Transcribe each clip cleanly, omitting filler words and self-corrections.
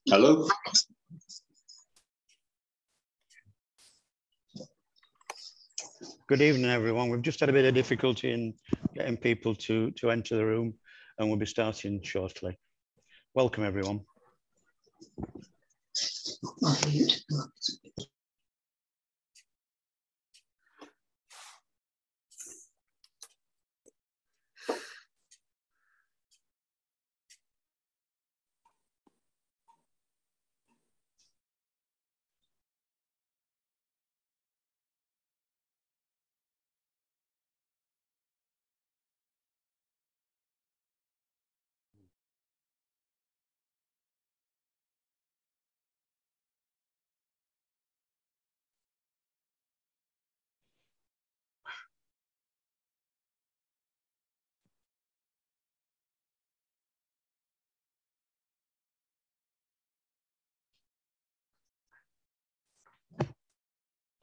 Hello. Good evening, everyone. We've just had a bit of difficulty in getting people to enter the room, and we'll be starting shortly. Welcome, everyone.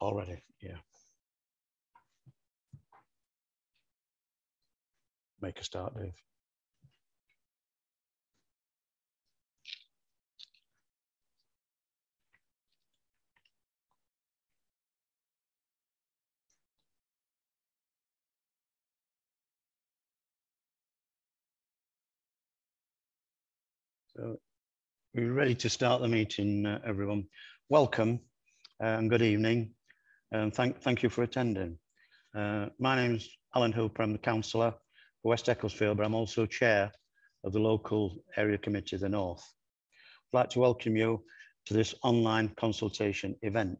Already, yeah. Make a start, Dave. So we're ready to start the meeting, everyone. Welcome and good evening, and thank you for attending. My name is Alan Hooper. I'm the councillor for West Ecclesfield, but I'm also chair of the local area committee of the North. I'd like to welcome you to this online consultation event.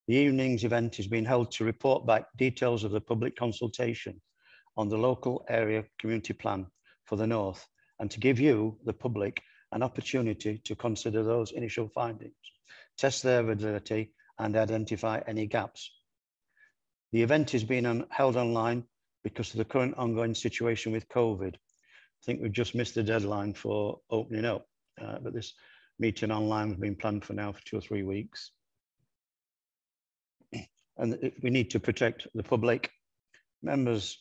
The evening's event is being held to report back details of the public consultation on the local area community plan for the North, and to give you, the public, an opportunity to consider those initial findings, test their validity, and identify any gaps. The event is being held online because of the current ongoing situation with COVID. I think we've just missed the deadline for opening up, but this meeting online has been planned for now for 2 or 3 weeks. And we need to protect the public, members,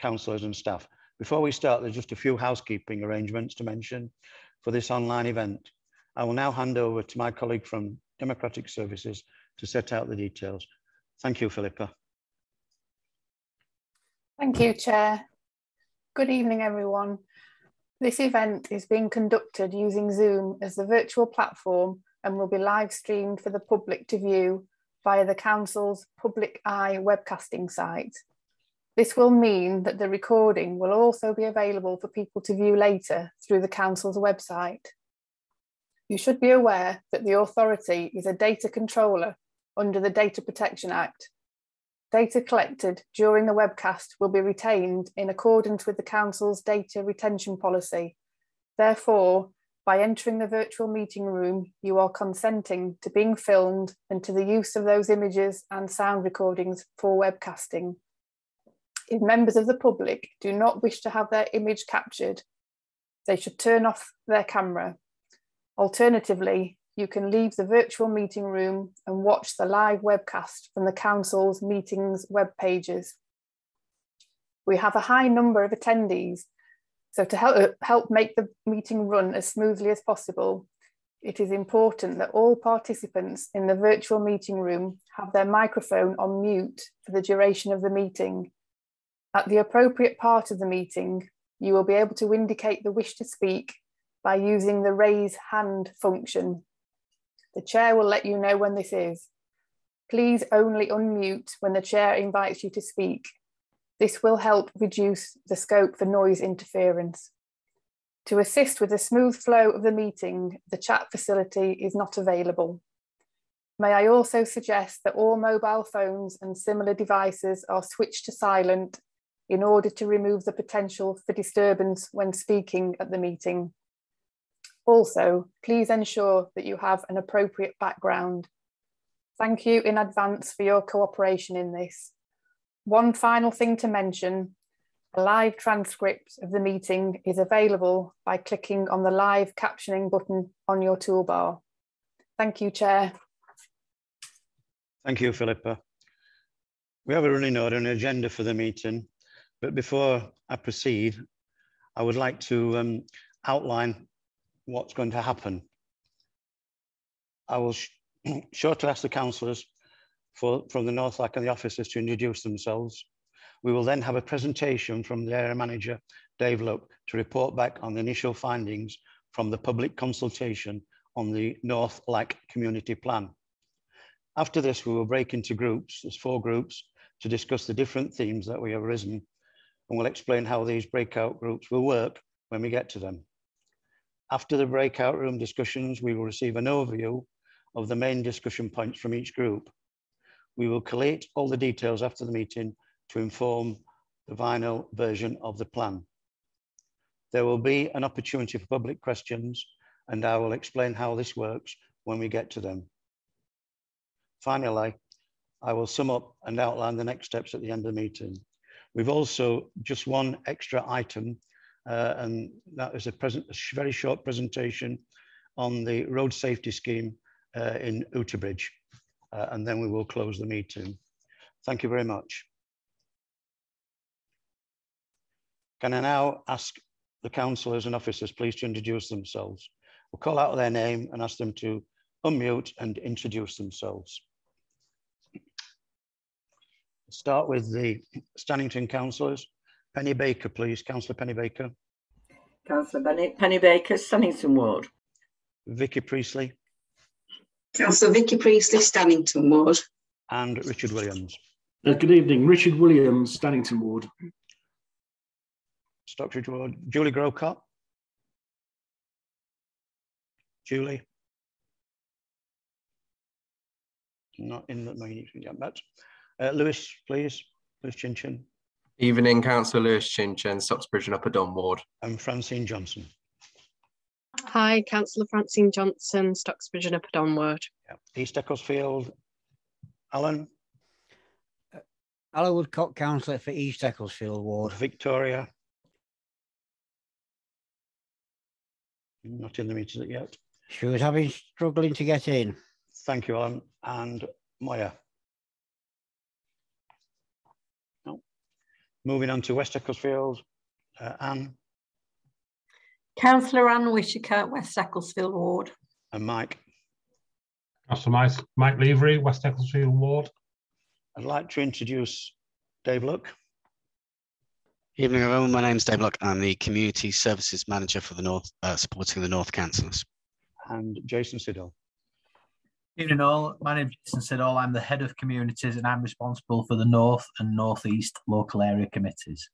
councillors and staff. Before we start, there's just a few housekeeping arrangements to mention for this online event. I will now hand over to my colleague from Democratic Services to set out the details. Thank you, Philippa. Thank you, Chair. Good evening, everyone. This event is being conducted using Zoom as the virtual platform and will be live streamed for the public to view via the Council's Public Eye webcasting site. This will mean that the recording will also be available for people to view later through the Council's website. You should be aware that the authority is a data controller under the Data Protection Act. Data collected during the webcast will be retained in accordance with the Council's data retention policy. Therefore, by entering the virtual meeting room, you are consenting to being filmed and to the use of those images and sound recordings for webcasting. If members of the public do not wish to have their image captured, they should turn off their camera. Alternatively, you can leave the virtual meeting room and watch the live webcast from the Council's meetings web pages. We have a high number of attendees, so to help make the meeting run as smoothly as possible, it is important that all participants in the virtual meeting room have their microphone on mute for the duration of the meeting. At the appropriate part of the meeting, you will be able to indicate the wish to speak by using the raise hand function. The chair will let you know when this is. Please only unmute when the chair invites you to speak. This will help reduce the scope for noise interference. To assist with the smooth flow of the meeting, the chat facility is not available. May I also suggest that all mobile phones and similar devices are switched to silent in order to remove the potential for disturbance when speaking at the meeting. Also, please ensure that you have an appropriate background. Thank you in advance for your cooperation in this. One final thing to mention, a live transcript of the meeting is available by clicking on the live captioning button on your toolbar. Thank you, Chair. Thank you, Philippa. We have a running order and agenda for the meeting, but before I proceed, I would like to outline what's going to happen. I will shortly ask the councillors from the North Lac and the officers to introduce themselves. We will then have a presentation from the area manager, Dave Luck, to report back on the initial findings from the public consultation on the North Lac Community Plan. After this, we will break into groups, there's 4 groups, to discuss the different themes that we have risen, and we'll explain how these breakout groups will work when we get to them. After the breakout room discussions, we will receive an overview of the main discussion points from each group. We will collate all the details after the meeting to inform the final version of the plan. There will be an opportunity for public questions, and I will explain how this works when we get to them. Finally, I will sum up and outline the next steps at the end of the meeting. We've also just one extra item, and that is a very short presentation on the road safety scheme in Outerbridge, and then we will close the meeting. Thank you very much. Can I now ask the councillors and officers please to introduce themselves? We'll call out their name and ask them to unmute and introduce themselves. Start with the Standington Councillors. Penny Baker, please. Councillor Penny Baker. Councillor Penny Baker, Standington Ward. Vickie Priestley. Councillor Vickie Priestley, Standington Ward. And Richard Williams. Good evening, Richard Williams, Standington Ward. Stockbridge Ward. Julie Grocott. Julie. Not in the meeting yet, but Lewis, please. Lewis Chinchin. Evening, Councillor Lewis Chinchin, Stocksbridge and Upper Don Ward. And Francine Johnson. Hi, Councillor Francine Johnson, Stocksbridge and Upper Don Ward. Yeah. East Ecclesfield. Alan. Alan Woodcock, Councillor for East Ecclesfield Ward. Victoria. Not in the meeting yet. She was struggling to get in. Thank you, Alan. And Moya. No. Moving on to West Ecclesfield. Anne. Councillor Anne Whittaker, West Ecclesfield Ward. And Mike. Councillor Mike Levery, West Ecclesfield Ward. I'd like to introduce Dave Luck. Evening, everyone. My name is Dave Luck. I'm the Community Services Manager for the North, supporting the North Councillors. And Jason Siddall. Evening all, my name is Jason Siddall. I'm the Head of Communities and I'm responsible for the North and North East local area committees.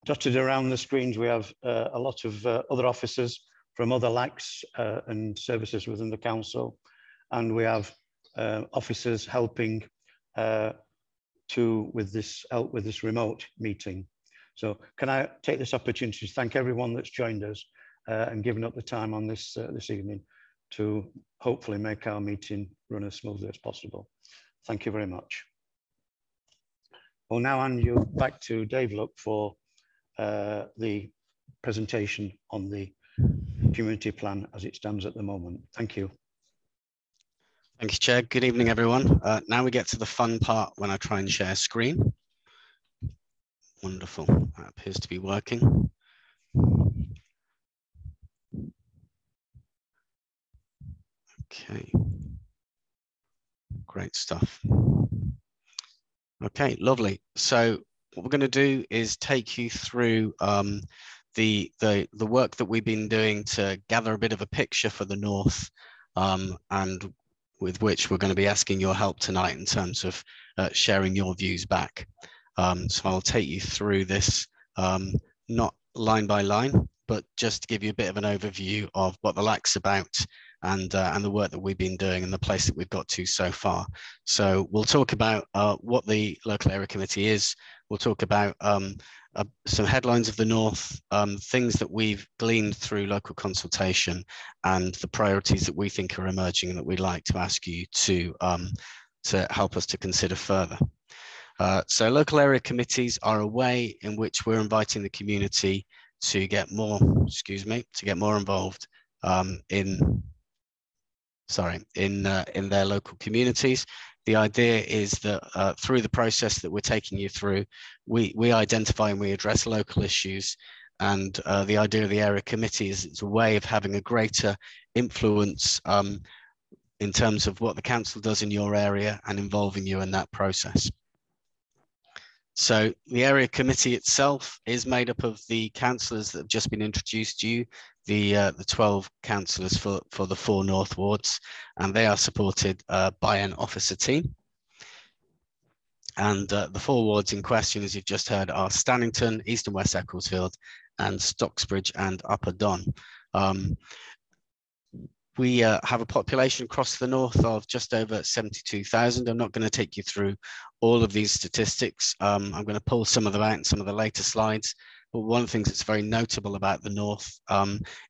Dotted around the screens, we have a lot of other officers from other LACs and services within the council. And we have officers helping with this remote meeting. So can I take this opportunity to thank everyone that's joined us and given up the time on this this evening to hopefully make our meeting run as smoothly as possible. Thank you very much. We'll now hand you back to Dave Luck for the presentation on the community plan as it stands at the moment. Thank you. Thank you, Chair. Good evening, everyone. Now we get to the fun part when I try and share screen. Wonderful. That appears to be working. Okay. Great stuff. Okay, lovely. So what we're going to do is take you through the work that we've been doing to gather a bit of a picture for the North, and with which we're going to be asking your help tonight in terms of sharing your views back. So I'll take you through this, not line by line, but just to give you a bit of an overview of what the LAC's about and the work that we've been doing and the place that we've got to so far. So we'll talk about what the local area committee is. We'll talk about some headlines of the North, things that we've gleaned through local consultation, and the priorities that we think are emerging and that we'd like to ask you to help us to consider further. So local area committees are a way in which we're inviting the community to get more, to get more involved in their local communities. The idea is that through the process that we're taking you through, we identify and we address local issues. And the idea of the area committee is it's a way of having a greater influence in terms of what the council does in your area and involving you in that process. So the area committee itself is made up of the councillors that have just been introduced to you, the 12 councillors for the 4 North wards, and they are supported by an officer team. And the 4 wards in question, as you've just heard, are Standington, East and West Ecclesfield, and Stocksbridge and Upper Don. We have a population across the north of just over 72,000. I'm not going to take you through all of these statistics. I'm going to pull some of them out in some of the later slides. But one of the things that's very notable about the north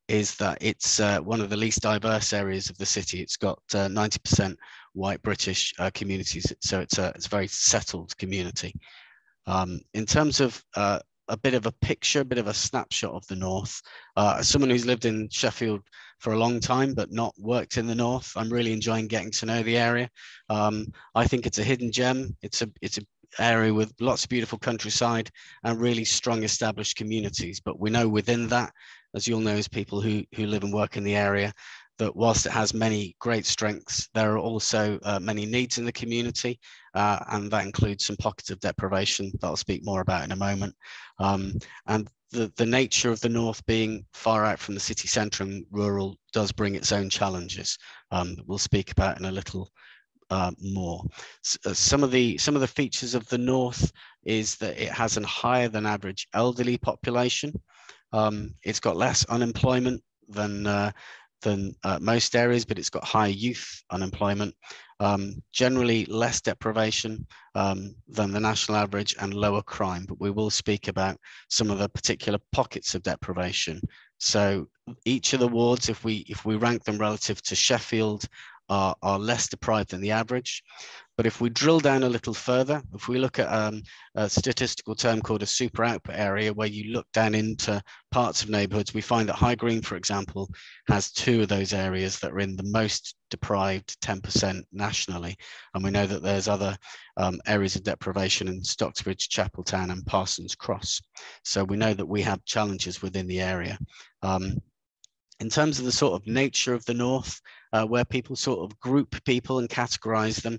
is that it's one of the least diverse areas of the city. It's got 90% white British communities, so it's a very settled community. In terms of a bit of a picture, a bit of a snapshot of the north. As someone who's lived in Sheffield for a long time but not worked in the north, I'm really enjoying getting to know the area. I think it's a hidden gem. It's an area with lots of beautiful countryside and really strong established communities. But we know within that, as you'll know as people who live and work in the area, that whilst it has many great strengths, there are also many needs in the community, and that includes some pockets of deprivation that I'll speak more about in a moment. And the nature of the north being far out from the city centre and rural does bring its own challenges that we'll speak about in a little more. Some of the features of the north is that it has a higher than average elderly population. It's got less unemployment than most areas, but it's got high youth unemployment, generally less deprivation than the national average, and lower crime. But we will speak about some of the particular pockets of deprivation. So each of the wards, if we rank them relative to Sheffield, are less deprived than the average. But if we drill down a little further, if we look at a statistical term called a super output area, where you look down into parts of neighbourhoods, we find that High Green, for example, has 2 of those areas that are in the most deprived 10% nationally. And we know that there's other areas of deprivation in Stocksbridge, Chapeltown and Parsons Cross. So we know that we have challenges within the area. In terms of the sort of nature of the north, where people sort of group people and categorize them,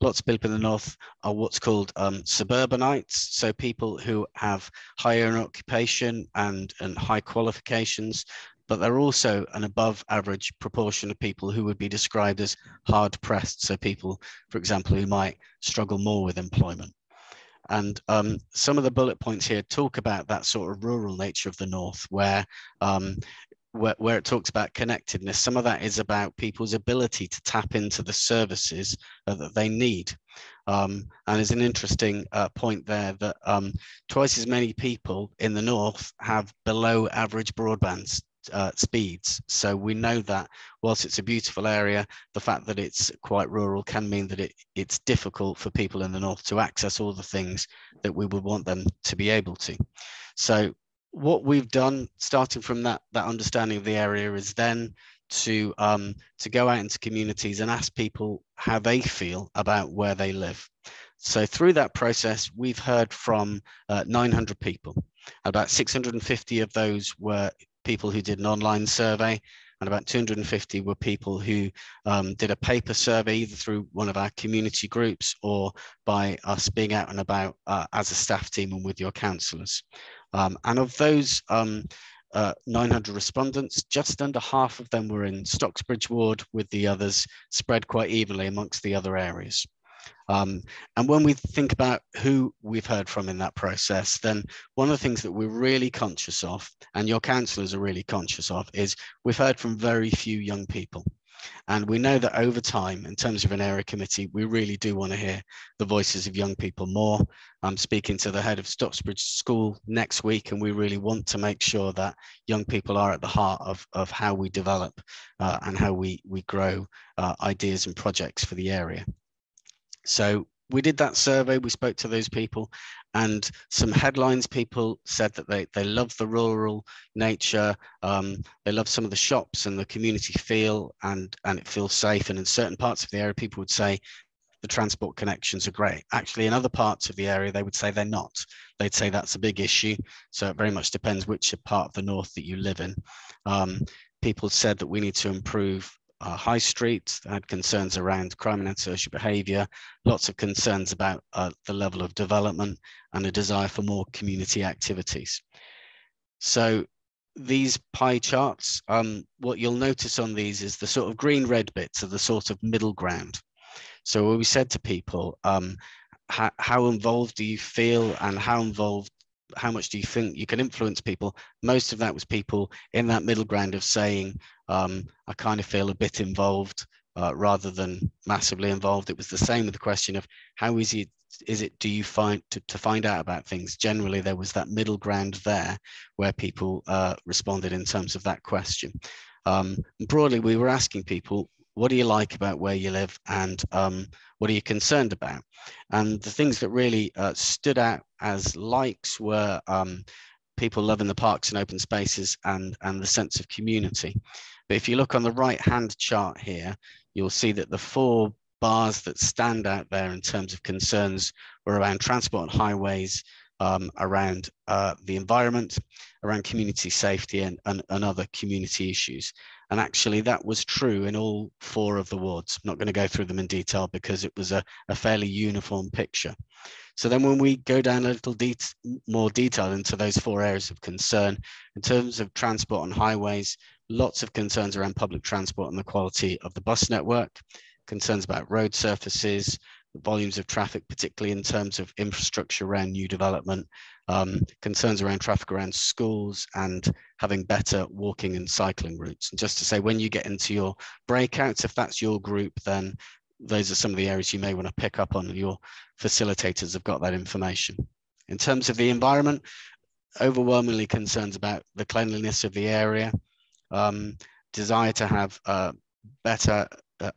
lots of people in the north are what's called suburbanites, so people who have higher occupation and high qualifications, but they're also an above average proportion of people who would be described as hard pressed, so people, for example, who might struggle more with employment. And some of the bullet points here talk about that sort of rural nature of the north, where it talks about connectedness. Some of that is about people's ability to tap into the services that they need. And there's an interesting point there that twice as many people in the north have below average broadband speeds. So we know that whilst it's a beautiful area, the fact that it's quite rural can mean that it's difficult for people in the north to access all the things that we would want them to be able to. So what we've done, starting from that understanding of the area, is then to go out into communities and ask people how they feel about where they live. So through that process, we've heard from 900 people. About 650 of those were people who did an online survey, and about 250 were people who did a paper survey, either through one of our community groups or by us being out and about as a staff team and with your councillors. And of those 900 respondents, just under half of them were in Stocksbridge ward, with the others spread quite evenly amongst the other areas. And when we think about who we've heard from in that process, then one of the things that we're really conscious of, and your councillors are really conscious of, is we've heard from very few young people. And we know that over time, in terms of an area committee, we really do want to hear the voices of young people more. I'm speaking to the head of Stocksbridge School next week, and we really want to make sure that young people are at the heart of how we develop and how we grow ideas and projects for the area. So we did that survey, we spoke to those people, and some headlines. People said that they love the rural nature, they love some of the shops and the community feel, and it feels safe. And in certain parts of the area, people would say the transport connections are great. Actually, in other parts of the area, they would say they're not. They'd say that's a big issue. So it very much depends which part of the north that you live in. People said that we need to improve high streets, had concerns around crime and antisocial behaviour, lots of concerns about the level of development and a desire for more community activities. So these pie charts, what you'll notice on these is the sort of green-red bits are the sort of middle ground. So we said to people, how involved do you feel, and how much do you think you can influence people? Most of that was people in that middle ground of saying, I kind of feel a bit involved rather than massively involved. It was the same with the question of how easy is it do you find to find out about things? Generally, there was that middle ground there where people responded in terms of that question. Broadly, we were asking people, what do you like about where you live, and what are you concerned about? And the things that really stood out as likes were people loving the parks and open spaces and the sense of community. But if you look on the right-hand chart here, you'll see that the 4 bars that stand out there in terms of concerns were around transport and highways, around the environment, around community safety and other community issues. And actually that was true in all 4 of the wards. I'm not going to go through them in detail because it was a fairly uniform picture. So then when we go down a little more detail into those 4 areas of concern, in terms of transport on highways, lots of concerns around public transport and the quality of the bus network, concerns about road surfaces, the volumes of traffic, particularly in terms of infrastructure around new development, concerns around traffic around schools, and having better walking and cycling routes. And just to say, when you get into your breakouts, if that's your group, then those are some of the areas you may want to pick up on. Your facilitators have got that information. In terms of the environment, overwhelmingly concerns about the cleanliness of the area, desire to have better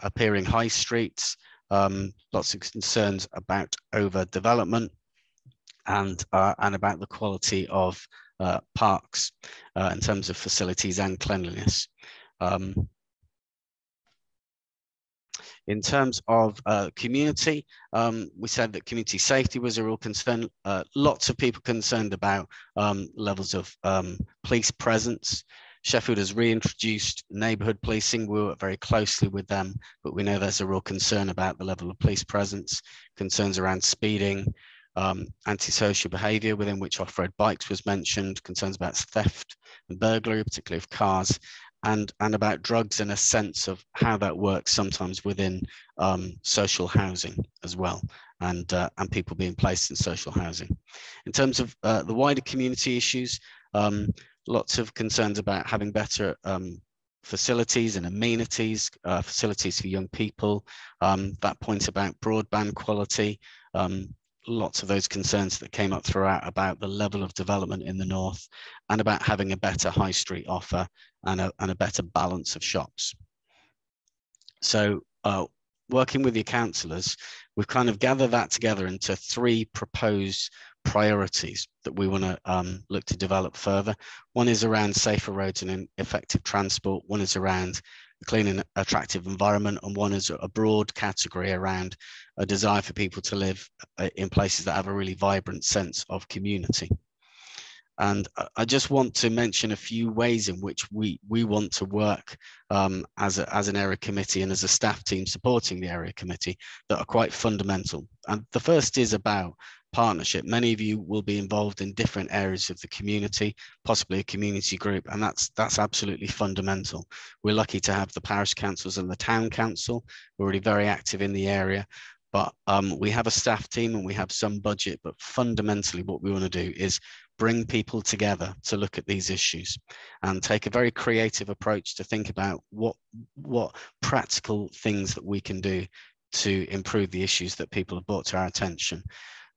appearing high streets, lots of concerns about overdevelopment, and about the quality of parks in terms of facilities and cleanliness. In terms of community, we said that community safety was a real concern. Lots of people concerned about levels of police presence. Sheffield has reintroduced neighbourhood policing. We work very closely with them, but we know there's a real concern about the level of police presence, concerns around speeding, antisocial behaviour, within which off-road bikes was mentioned, concerns about theft and burglary, particularly of cars, and about drugs and a sense of how that works sometimes within social housing as well, and people being placed in social housing. In terms of the wider community issues, lots of concerns about having better facilities and amenities, facilities for young people, that point about broadband quality, lots of those concerns that came up throughout about the level of development in the north, and about having a better high street offer and a better balance of shops. So working with your councillors, we've kind of gathered that together into 3 proposed priorities that we want to look to develop further. One is around safer roads and effective transport. One is around a clean and attractive environment, and one is a broad category around a desire for people to live in places that have a really vibrant sense of community. And I just want to mention a few ways in which we want to work as an area committee and as a staff team supporting the area committee that are quite fundamental. And the first is about partnership. Many of you will be involved in different areas of the community, possibly a community group, and that's absolutely fundamental. We're lucky to have the parish councils and the town council who are already very active in the area, but we have a staff team and we have some budget, but fundamentally what we want to do is bring people together to look at these issues and take a very creative approach to think about what practical things that we can do to improve the issues that people have brought to our attention.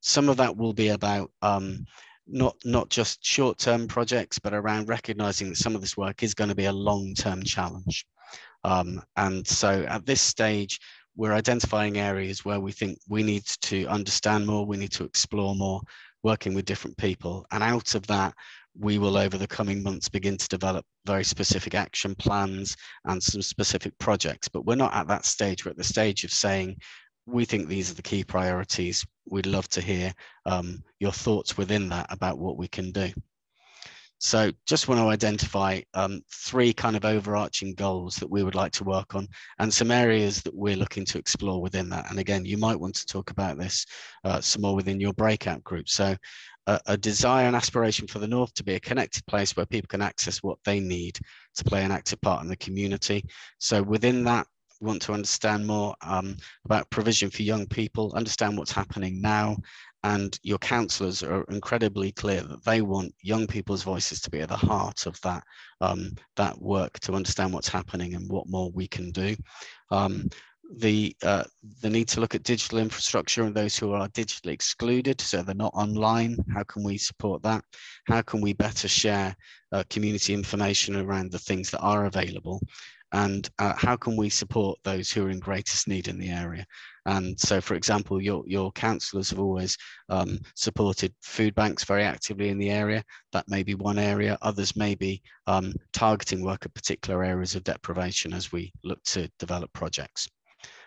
Some of that will be about not just short-term projects, but around recognizing that some of this work is going to be a long-term challenge. And so at this stage, we're identifying areas where we think we need to understand more, we need to explore more, working with different people. And out of that, we will over the coming months begin to develop very specific action plans and some specific projects. But we're not at that stage. We're at the stage of saying, we think these are the key priorities. We'd love to hear your thoughts within that about what we can do. So just want to identify 3 kind of overarching goals that we would like to work on and some areas that we're looking to explore within that. And again, you might want to talk about this some more within your breakout group. So a desire and aspiration for the North to be a connected place where people can access what they need to play an active part in the community. So within that, we want to understand more about provision for young people, understand what's happening now. And your councillors are incredibly clear that they want young people's voices to be at the heart of that, that work to understand what's happening and what more we can do. The need to look at digital infrastructure and those who are digitally excluded, so they're not online. How can we support that? How can we better share community information around the things that are available? And how can we support those who are in greatest need in the area? And so, for example, your councillors have always supported food banks very actively in the area. That may be one area. Others may be targeting work at particular areas of deprivation as we look to develop projects.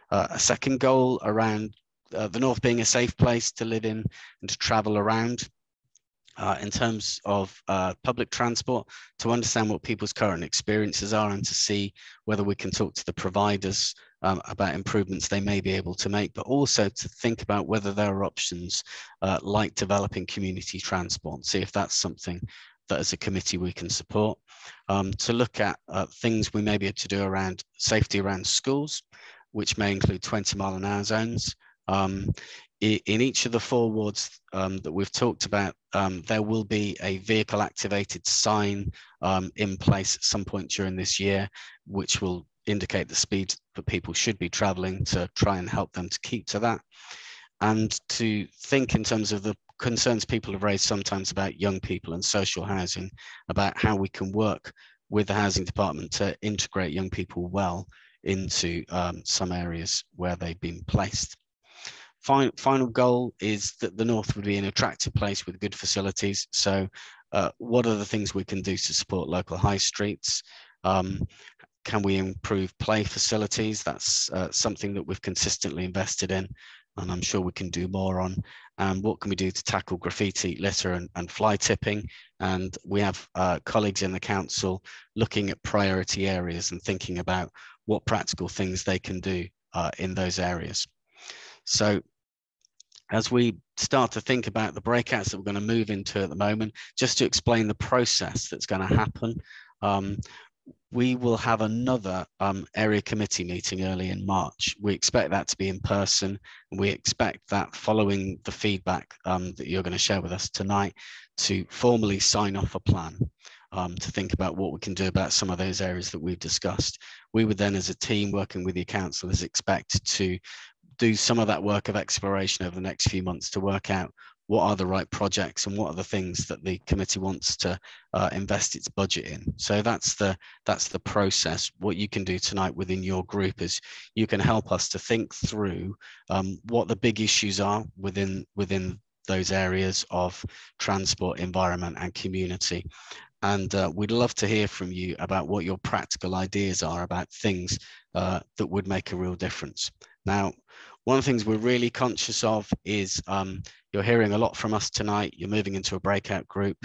A second goal around the North being a safe place to live in and to travel around. In terms of public transport, to understand what people's current experiences are and to see whether we can talk to the providers about improvements they may be able to make, but also to think about whether there are options like developing community transport, see if that's something that as a committee we can support. To look at things we may be able to do around safety around schools, which may include 20-mile-an-hour zones. In each of the 4 wards that we've talked about, there will be a vehicle activated sign in place at some point during this year, which will indicate the speed that people should be travelling to try and help them to keep to that. And to think in terms of the concerns people have raised sometimes about young people and social housing, about how we can work with the housing department to integrate young people well into some areas where they've been placed. Final goal is that the North would be an attractive place with good facilities. So what are the things we can do to support local high streets? Can we improve play facilities? That's something that we've consistently invested in, and I'm sure we can do more on. And what can we do to tackle graffiti, litter and fly tipping? And we have colleagues in the council looking at priority areas and thinking about what practical things they can do in those areas. So as we start to think about the breakouts that we're going to move into at the moment, just to explain the process that's going to happen, we will have another area committee meeting early in March. We expect that to be in person, and we expect that following the feedback that you're going to share with us tonight to formally sign off a plan to think about what we can do about some of those areas that we've discussed. We would then, as a team working with your councillors, expect to do some of that work of exploration over the next few months to work out what are the right projects and what are the things that the committee wants to invest its budget in. So that's the process. What you can do tonight within your group is you can help us to think through what the big issues are within those areas of transport, environment and community. And we'd love to hear from you about what your practical ideas are about things that would make a real difference. Now, one of the things we're really conscious of is you're hearing a lot from us tonight. You're moving into a breakout group.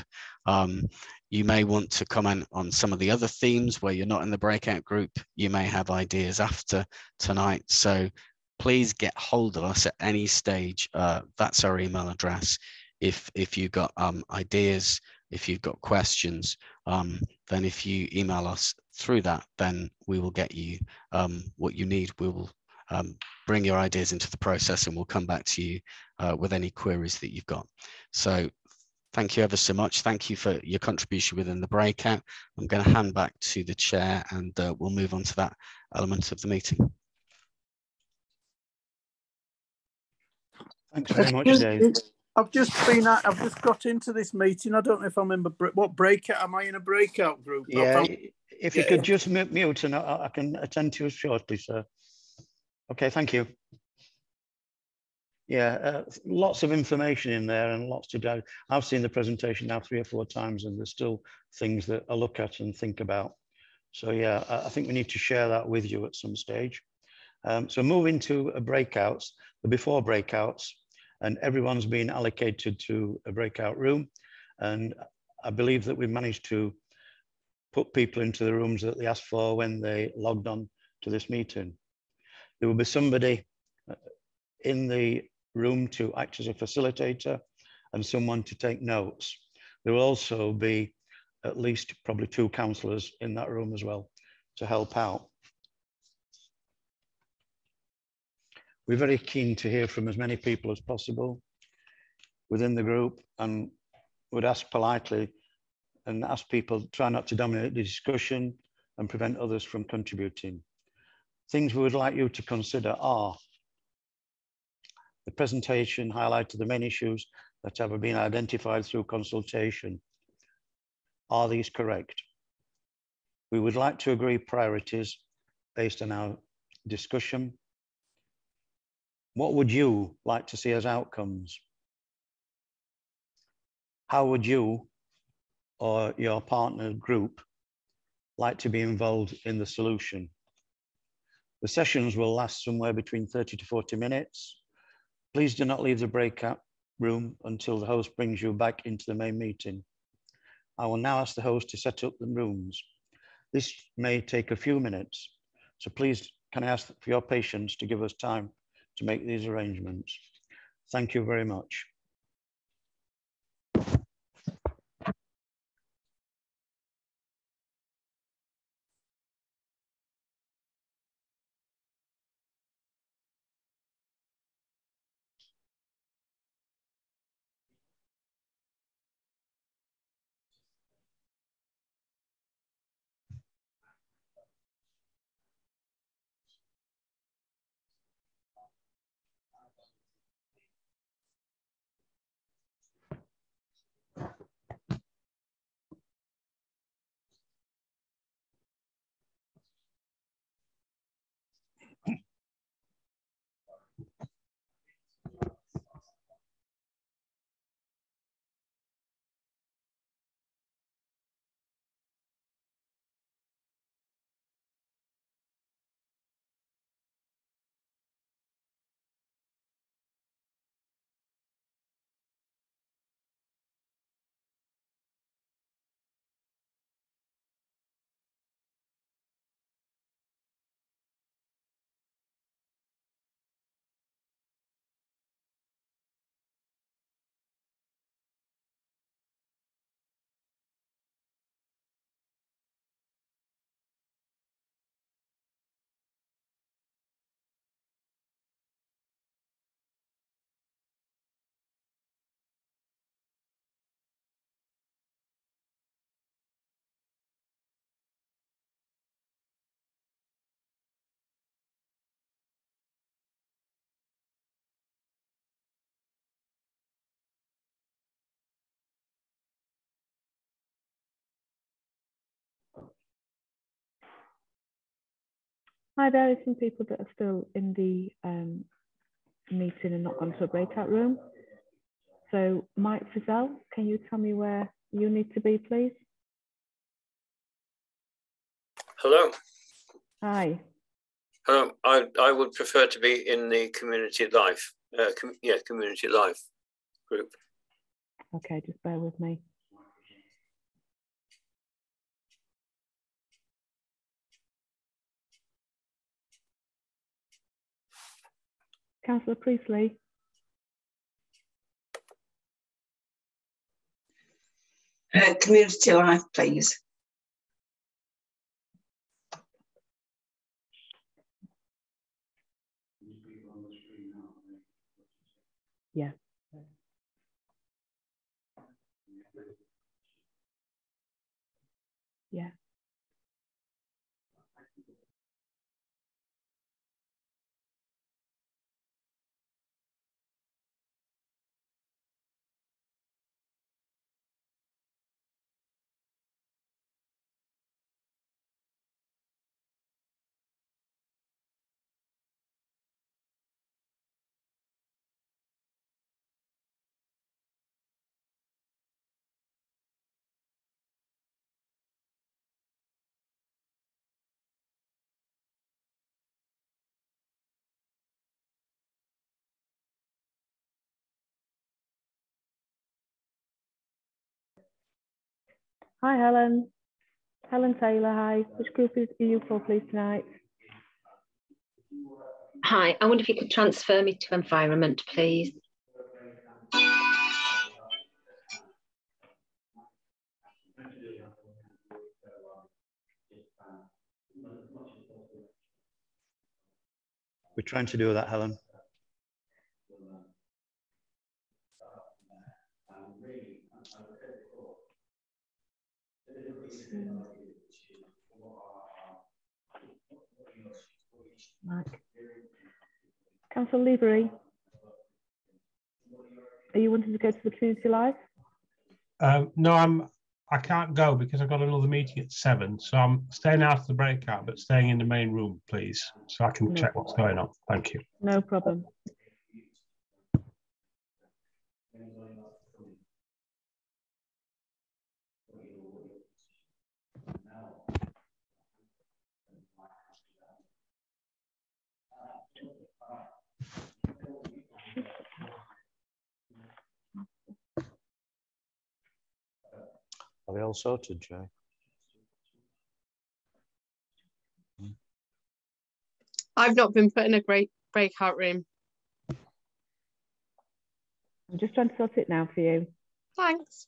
You may want to comment on some of the other themes where you're not in the breakout group. You may have ideas after tonight. So please get hold of us at any stage. That's our email address. If you've got ideas, if you've got questions, then if you email us through that, then we will get you what you need. We will bring your ideas into the process and we'll come back to you with any queries that you've got. So Thank you ever so much. Thank you for your contribution within the breakout. I'm going to hand back to the chair and we'll move on to that element of the meeting. Thanks very much, Dave. I've just got into this meeting. I don't know if I remember what breakout. Am I in a breakout group? Yeah, if you could just mute and I can attend to you shortly, sir. Okay, thank you. Yeah, lots of information in there and lots to do. I've seen the presentation now 3 or 4 times and there's still things that I look at and think about. So yeah, I think we need to share that with you at some stage. So moving to breakouts, the before breakouts, and everyone's been allocated to a breakout room. And I believe that we've managed to put people into the rooms that they asked for when they logged on to this meeting. There will be somebody in the room to act as a facilitator and someone to take notes. There will also be at least probably 2 councillors in that room as well to help out. We're very keen to hear from as many people as possible within the group and would ask politely and ask people try not to dominate the discussion and prevent others from contributing. Things we would like you to consider are: the presentation highlighted the main issues that have been identified through consultation. Are these correct? We would like to agree priorities based on our discussion. What would you like to see as outcomes? How would you or your partner group like to be involved in the solution? The sessions will last somewhere between 30 to 40 minutes. Please do not leave the breakout room until the host brings you back into the main meeting. I will now ask the host to set up the rooms. This may take a few minutes, so please can I ask for your patience to give us time to make these arrangements. Thank you very much. Hi, there are some people that are still in the meeting and not gone to a breakout room. So Mike Frizzell, can you tell me where you need to be, please? Hello. Hi. Hello. I would prefer to be in the community life, community life group. Okay, just bear with me. Councillor Priestley. Community life, please. Yeah. Hi, Helen. Helen Taylor, hi. Which group are you for, please, tonight? Hi, I wonder if you could transfer me to environment, please. We're trying to do that, Helen. Mike. Councillor Levery, are you wanting to go to the community live? No, I can't go because I've got another meeting at 7. So I'm staying out of the breakout, but staying in the main room, please, so I can check what's going on. Thank you. No problem. Are we all sorted, Joe? I've not been put in a great breakout room. I'm just trying to sort it now for you. Thanks.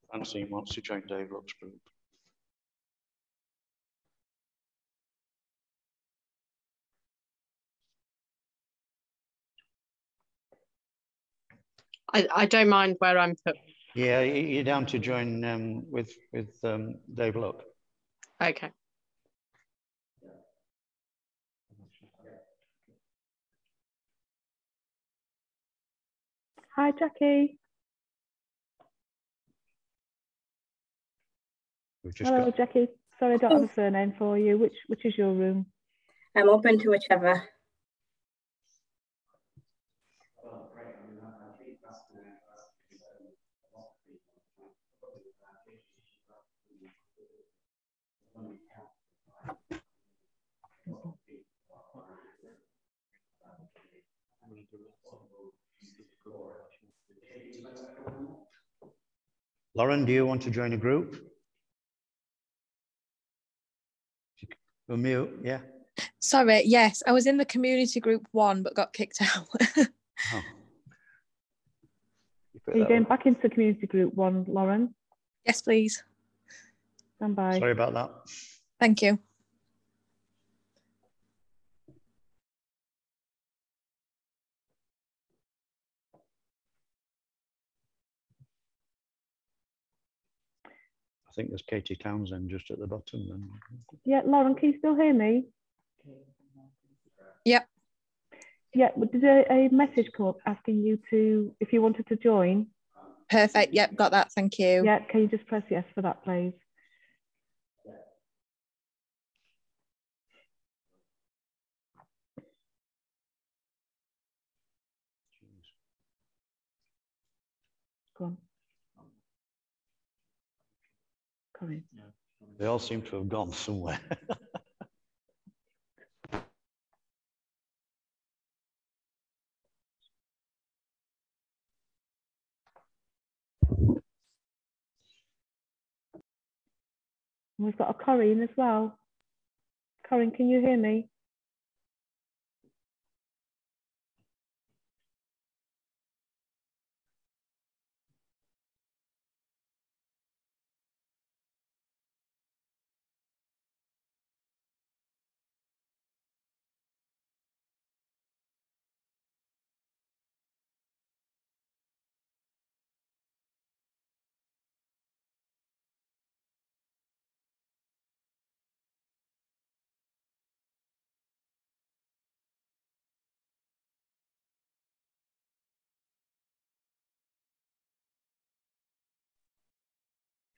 Francine wants to join Dave Rock's group. I don't mind where I'm put. Yeah, you're down to join with Dave Luck. Okay. Hi, Jackie. Hello, Jackie. Sorry, I don't have a surname for you. Which is your room? I'm open to whichever. Lauren, do you want to join a group? Mute, yeah. Sorry, yes, I was in the community group 1 but got kicked out. Oh. Are you going back into community group 1, Lauren? Yes, please. Stand by. Sorry about that. Thank you. I think there's Katie Townsend just at the bottom then. Yeah, Lauren, can you still hear me? Yep. Yeah, did a message come up asking you to, if you wanted to join? Perfect, yep, got that, thank you. Yeah, can you just press yes for that, please? Go on. Come in. They all seem to have gone somewhere. We've got a Corinne as well. Corinne, can you hear me?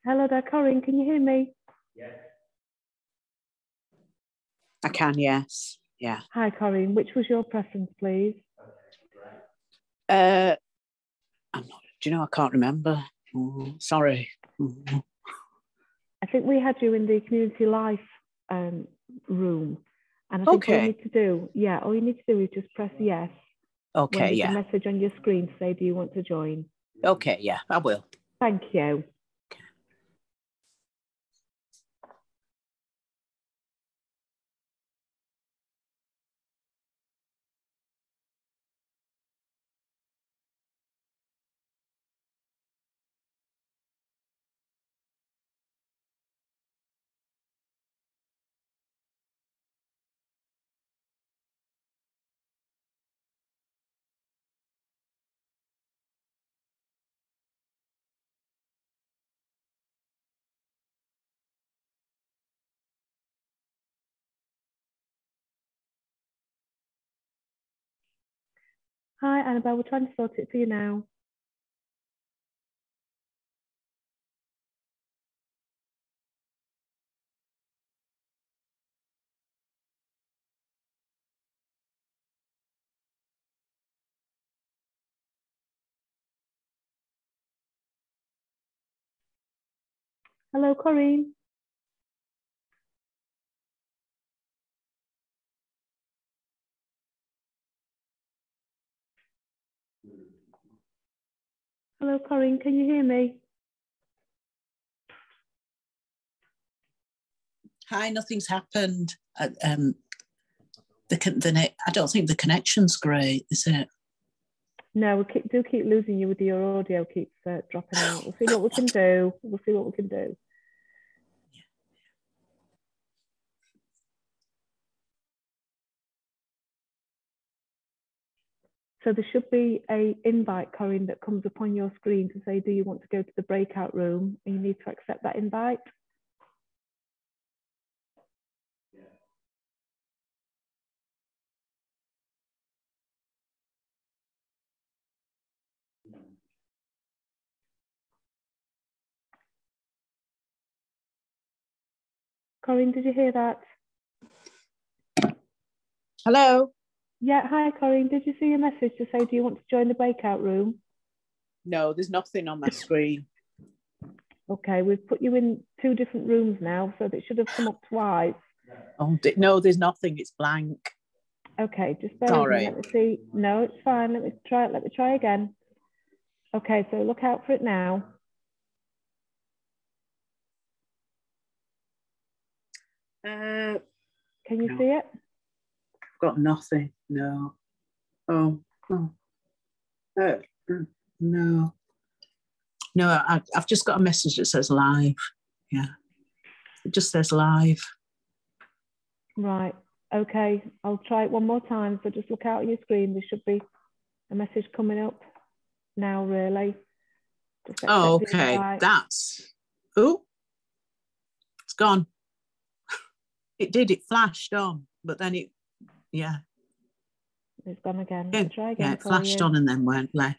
Hello there, Corinne, can you hear me? Yes. I can, yes. Yeah. Hi, Corinne. Which was your preference, please? I'm not, do you know, I can't remember. Sorry. I think we had you in the community life room. And I think all you need to do, all you need to do is just press yes. Okay, when there's yeah. a message on your screen to say, do you want to join? Okay, yeah, I will. Thank you. Hi, Annabelle, we're trying to sort it for you now. Hello, Corinne. Hello, Corinne, can you hear me? Hi, nothing's happened. I don't think the connection's great, is it? No, we do keep losing you with your audio keeps dropping out. We'll see what we can do. We'll see what we can do. So there should be an invite, Corinne, that comes up on your screen to say, do you want to go to the breakout room? And you need to accept that invite. Corinne, did you hear that? Hello? Yeah, hi, Corinne. Did you see a message to say, do you want to join the breakout room? No, there's nothing on my screen. Okay, we've put you in 2 different rooms now, so that should have come up twice. Oh, no, there's nothing. It's blank. Okay, just bear with me. Let me see. No, it's fine. Let me try again. Okay, so look out for it now. Can you see it? I've got nothing. No. Oh. No. No, I've just got a message that says live. Yeah. It just says live. Right. Okay. I'll try it one more time. So just look out at your screen. There should be a message coming up now, really. Oh, okay. That's. Oh, it's gone. It did. It flashed on, but then it, yeah. It's gone again. Let's try again. Yeah, it flashed on and then went left.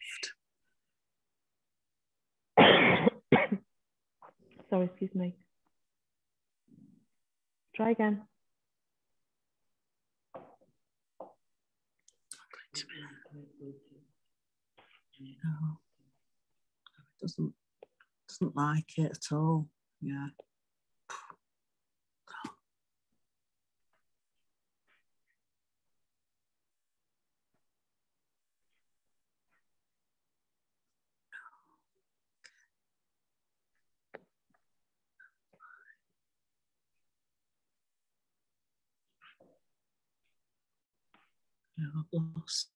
Sorry, excuse me. Try again. No, it doesn't like it at all. Yeah. I've lost.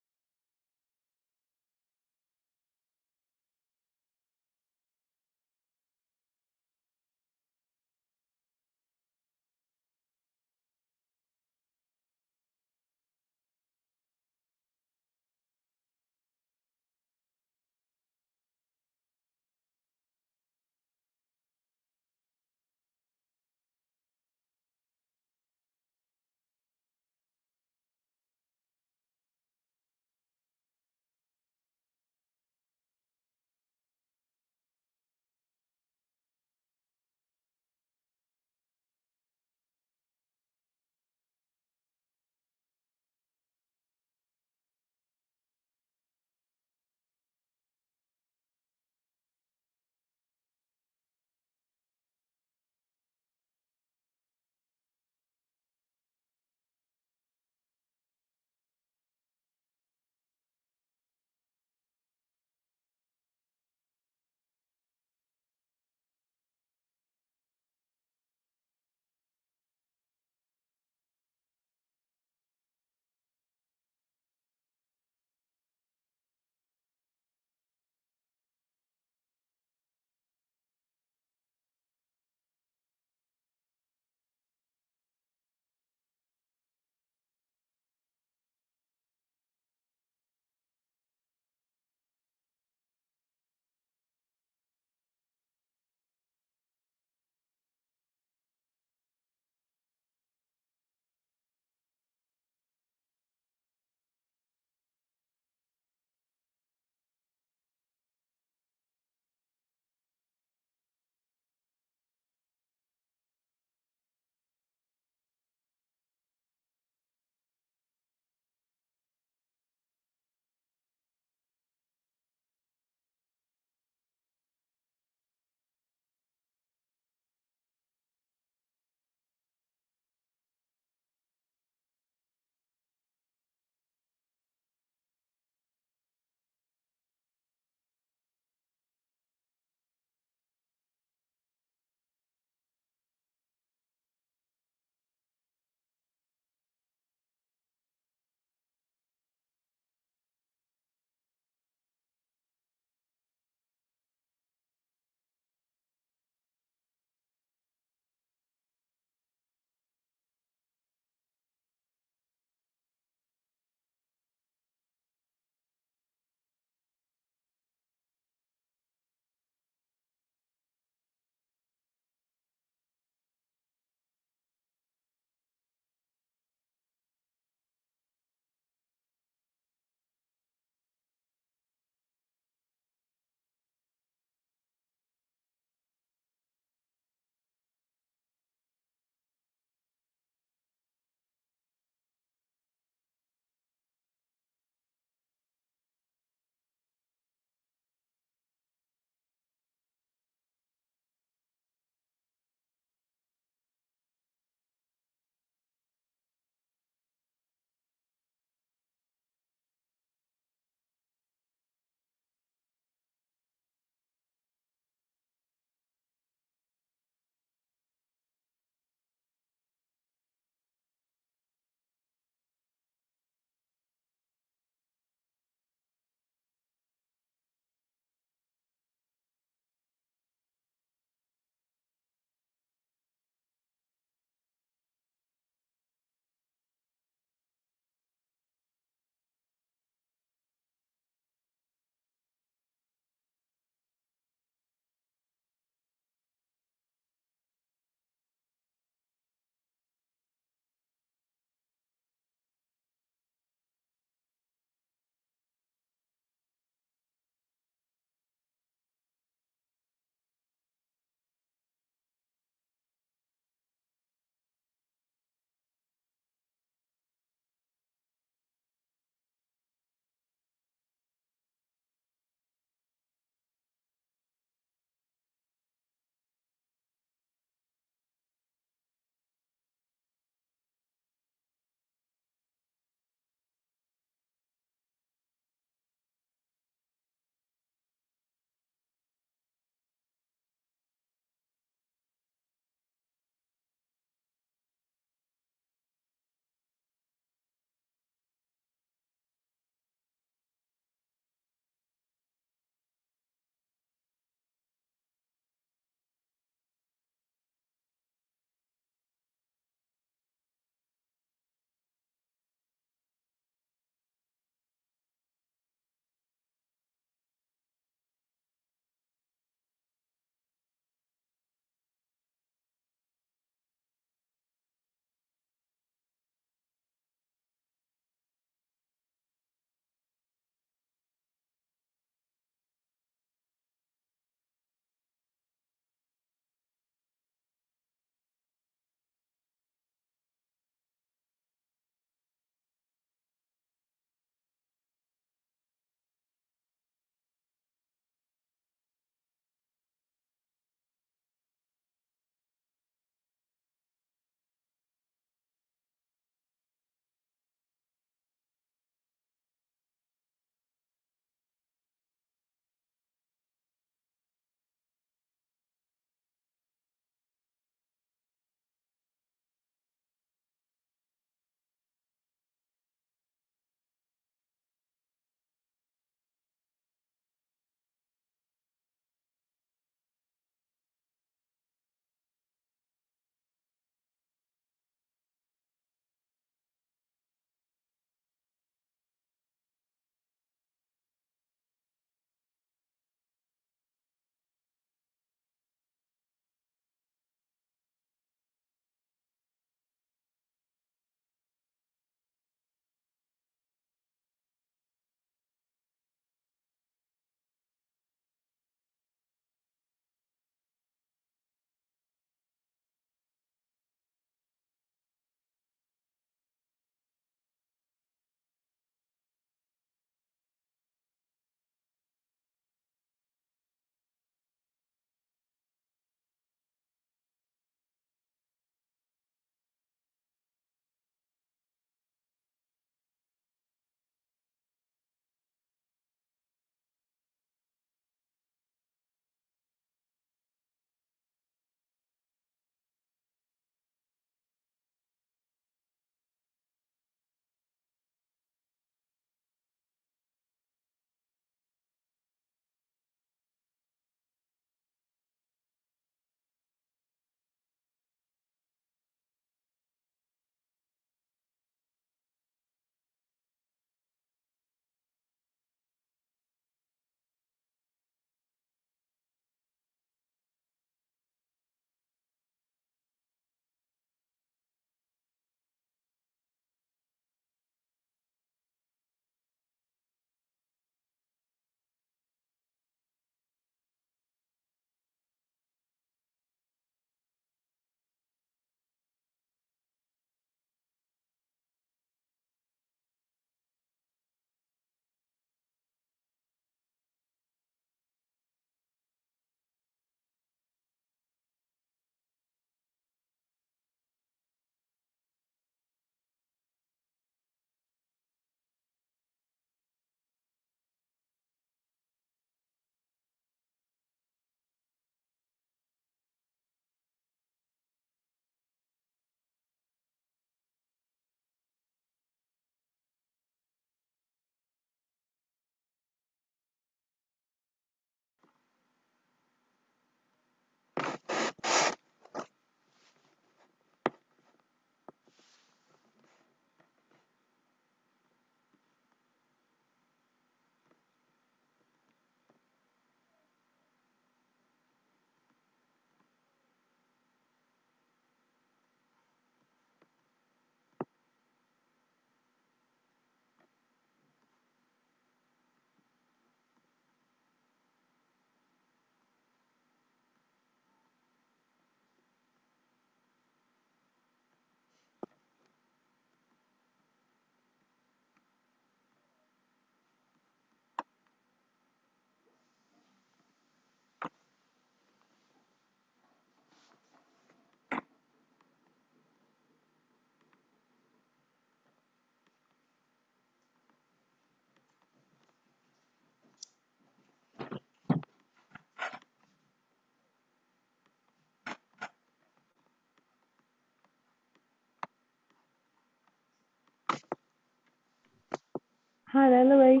Hi there, Louis.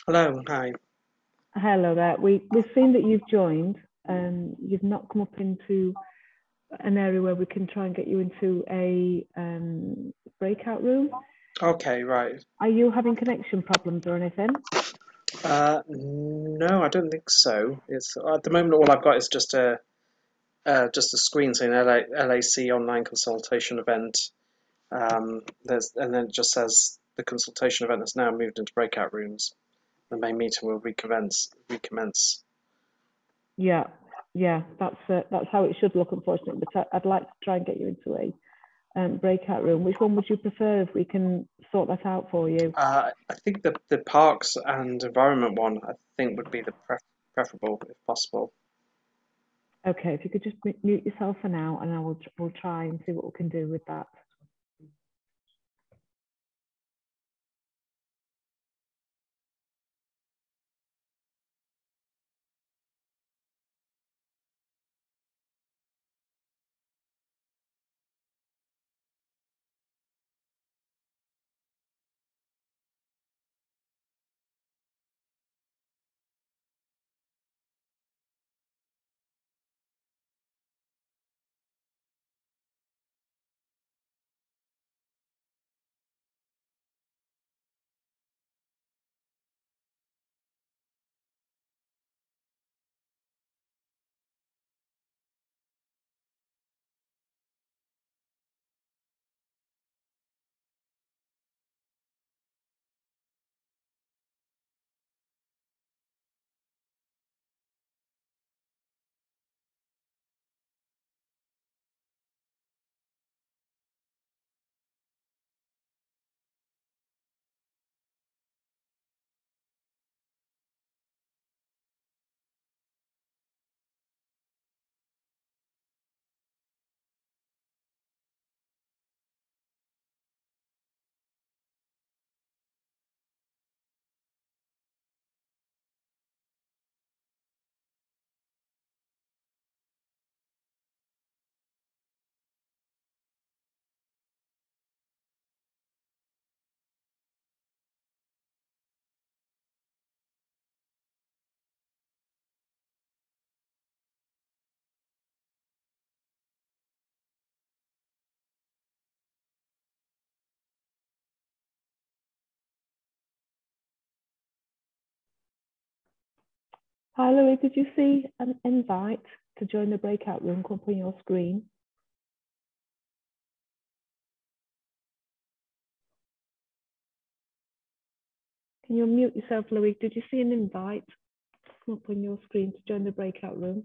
Hello, hi. Hello there. We've seen that you've joined. You've not come up into an area where we can try and get you into a breakout room. Okay, right. Are you having connection problems or anything? No, I don't think so. It's at the moment all I've got is just a screen saying LAC online consultation event. And then it just says the consultation event has now moved into breakout rooms. The main meeting will recommence. Yeah, that's how it should look, unfortunately. But I'd like to try and get you into a breakout room. Which one would you prefer if we can sort that out for you? I think the parks and environment one I think would be the preferable if possible. Okay, if you could just mute yourself for now, and we'll try and see what we can do with that. Hi, Louis. Did you see an invite to join the breakout room come up on your screen? Can you unmute yourself, Louis? Did you see an invite come up on your screen to join the breakout room?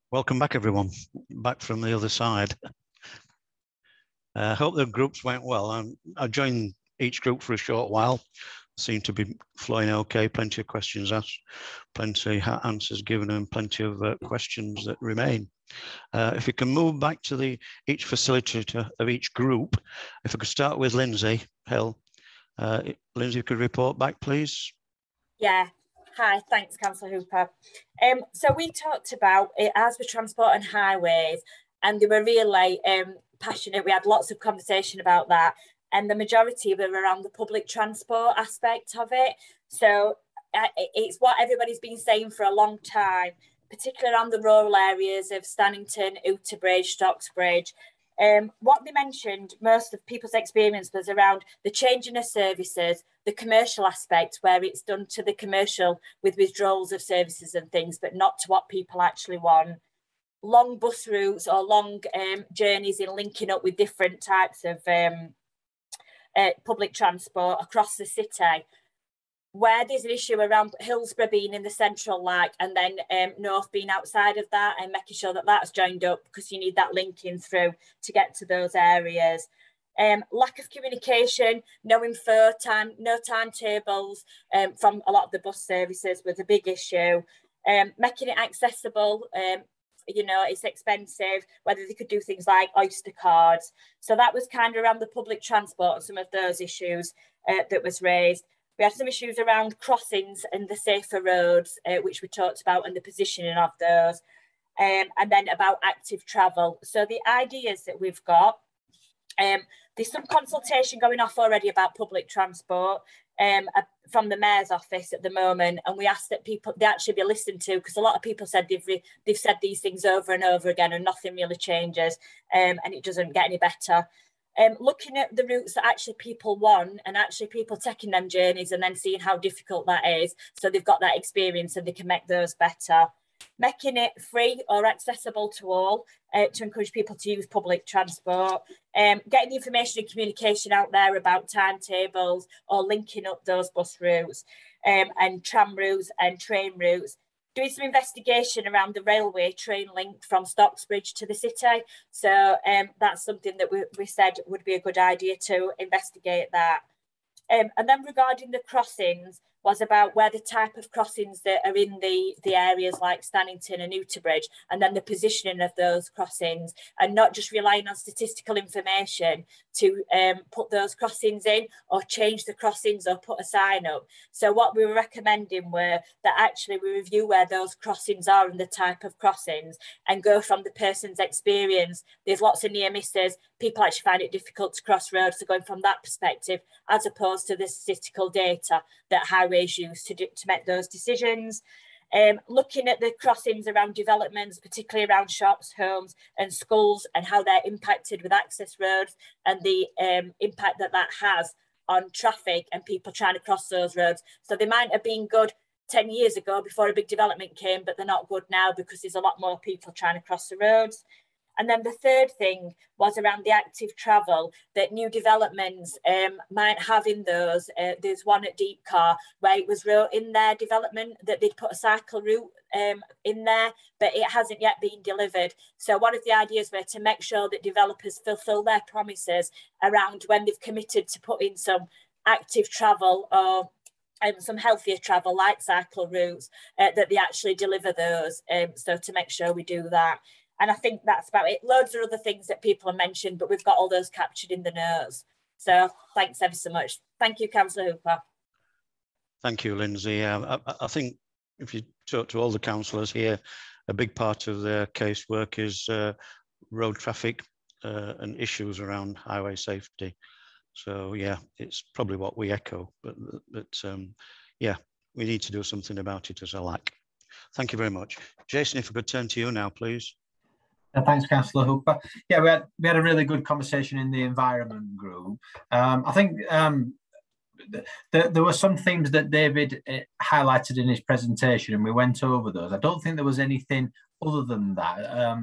Welcome back, everyone. Back from the other side. I hope the groups went well. I joined each group for a short while. Seemed to be flowing okay. Plenty of questions asked, plenty of answers given, and plenty of questions that remain. If we can move back to each facilitator of each group, if I could start with Lindsay Hill. Lindsay, you could report back, please. Yeah. Hi, thanks, Councillor Hooper. So we talked about it as with transport and highways, and they were really passionate. We had lots of conversation about that, and the majority were around the public transport aspect of it. So it's what everybody's been saying for a long time, particularly around the rural areas of Standington, Outerbridge, Stocksbridge. What they mentioned, most of people's experience was around the changing of services, the commercial aspect where it's done to the commercial with withdrawals of services and things, but not to what people actually want. Long bus routes or long journeys in linking up with different types of public transport across the city, where there's an issue around Hillsborough being in the central like, and then North being outside of that, and making sure that that's joined up because you need that linking through to get to those areas. Lack of communication, no info time, no timetables from a lot of the bus services was a big issue. Making it accessible, you know, it's expensive, whether they could do things like Oyster cards. So that was kind of around the public transport and some of those issues that was raised. We had some issues around crossings and the safer roads, which we talked about, and the positioning of those, and then about active travel. So the ideas that we've got, there's some consultation going off already about public transport from the Mayor's office at the moment, and we asked that they actually be listened to, because a lot of people said they've said these things over and over again and nothing really changes, and it doesn't get any better. Looking at the routes that actually people want, and actually people taking them journeys and then seeing how difficult that is, so they've got that experience and they can make those better. Making it free or accessible to all to encourage people to use public transport. Getting the information and communication out there about timetables or linking up those bus routes and tram routes and train routes. Doing some investigation around the railway train link from Stocksbridge to the city. So that's something that we said would be a good idea to investigate that. And then regarding the crossings, was about where the type of crossings that are in the areas like Standington and Outerbridge, and then the positioning of those crossings, and not just relying on statistical information to put those crossings in or change the crossings or put a sign up. So what we were recommending were that actually we review where those crossings are and the type of crossings, and go from the person's experience. There's lots of near misses. People actually find it difficult to cross roads, so going from that perspective, as opposed to the statistical data that highways use to make those decisions. Looking at the crossings around developments, particularly around shops, homes and schools, and how they're impacted with access roads, and the impact that has on traffic and people trying to cross those roads. So they might have been good 10 years ago before a big development came, but they're not good now because there's a lot more people trying to cross the roads. And then the third thing was around the active travel that new developments might have in those. There's one at Deep Car where it was wrote in their development that they'd put a cycle route in there, but it hasn't yet been delivered. So one of the ideas were to make sure that developers fulfill their promises around when they've committed to put in some active travel or some healthier travel like cycle routes, that they actually deliver those. So to make sure we do that. And I think that's about it. Loads of other things that people have mentioned, but we've got all those captured in the notes. So thanks ever so much. Thank you, Councillor Hooper. Thank you, Lindsay. I think if you talk to all the councillors here, a big part of their casework is road traffic and issues around highway safety. So yeah, it's probably what we echo, but yeah, we need to do something about it as a lack. Thank you very much. Jason, if we could turn to you now, please. Thanks, Councillor Hooper. Yeah, we had a really good conversation in the environment group. I think there were some themes that David highlighted in his presentation, and we went over those. I don't think there was anything other than that.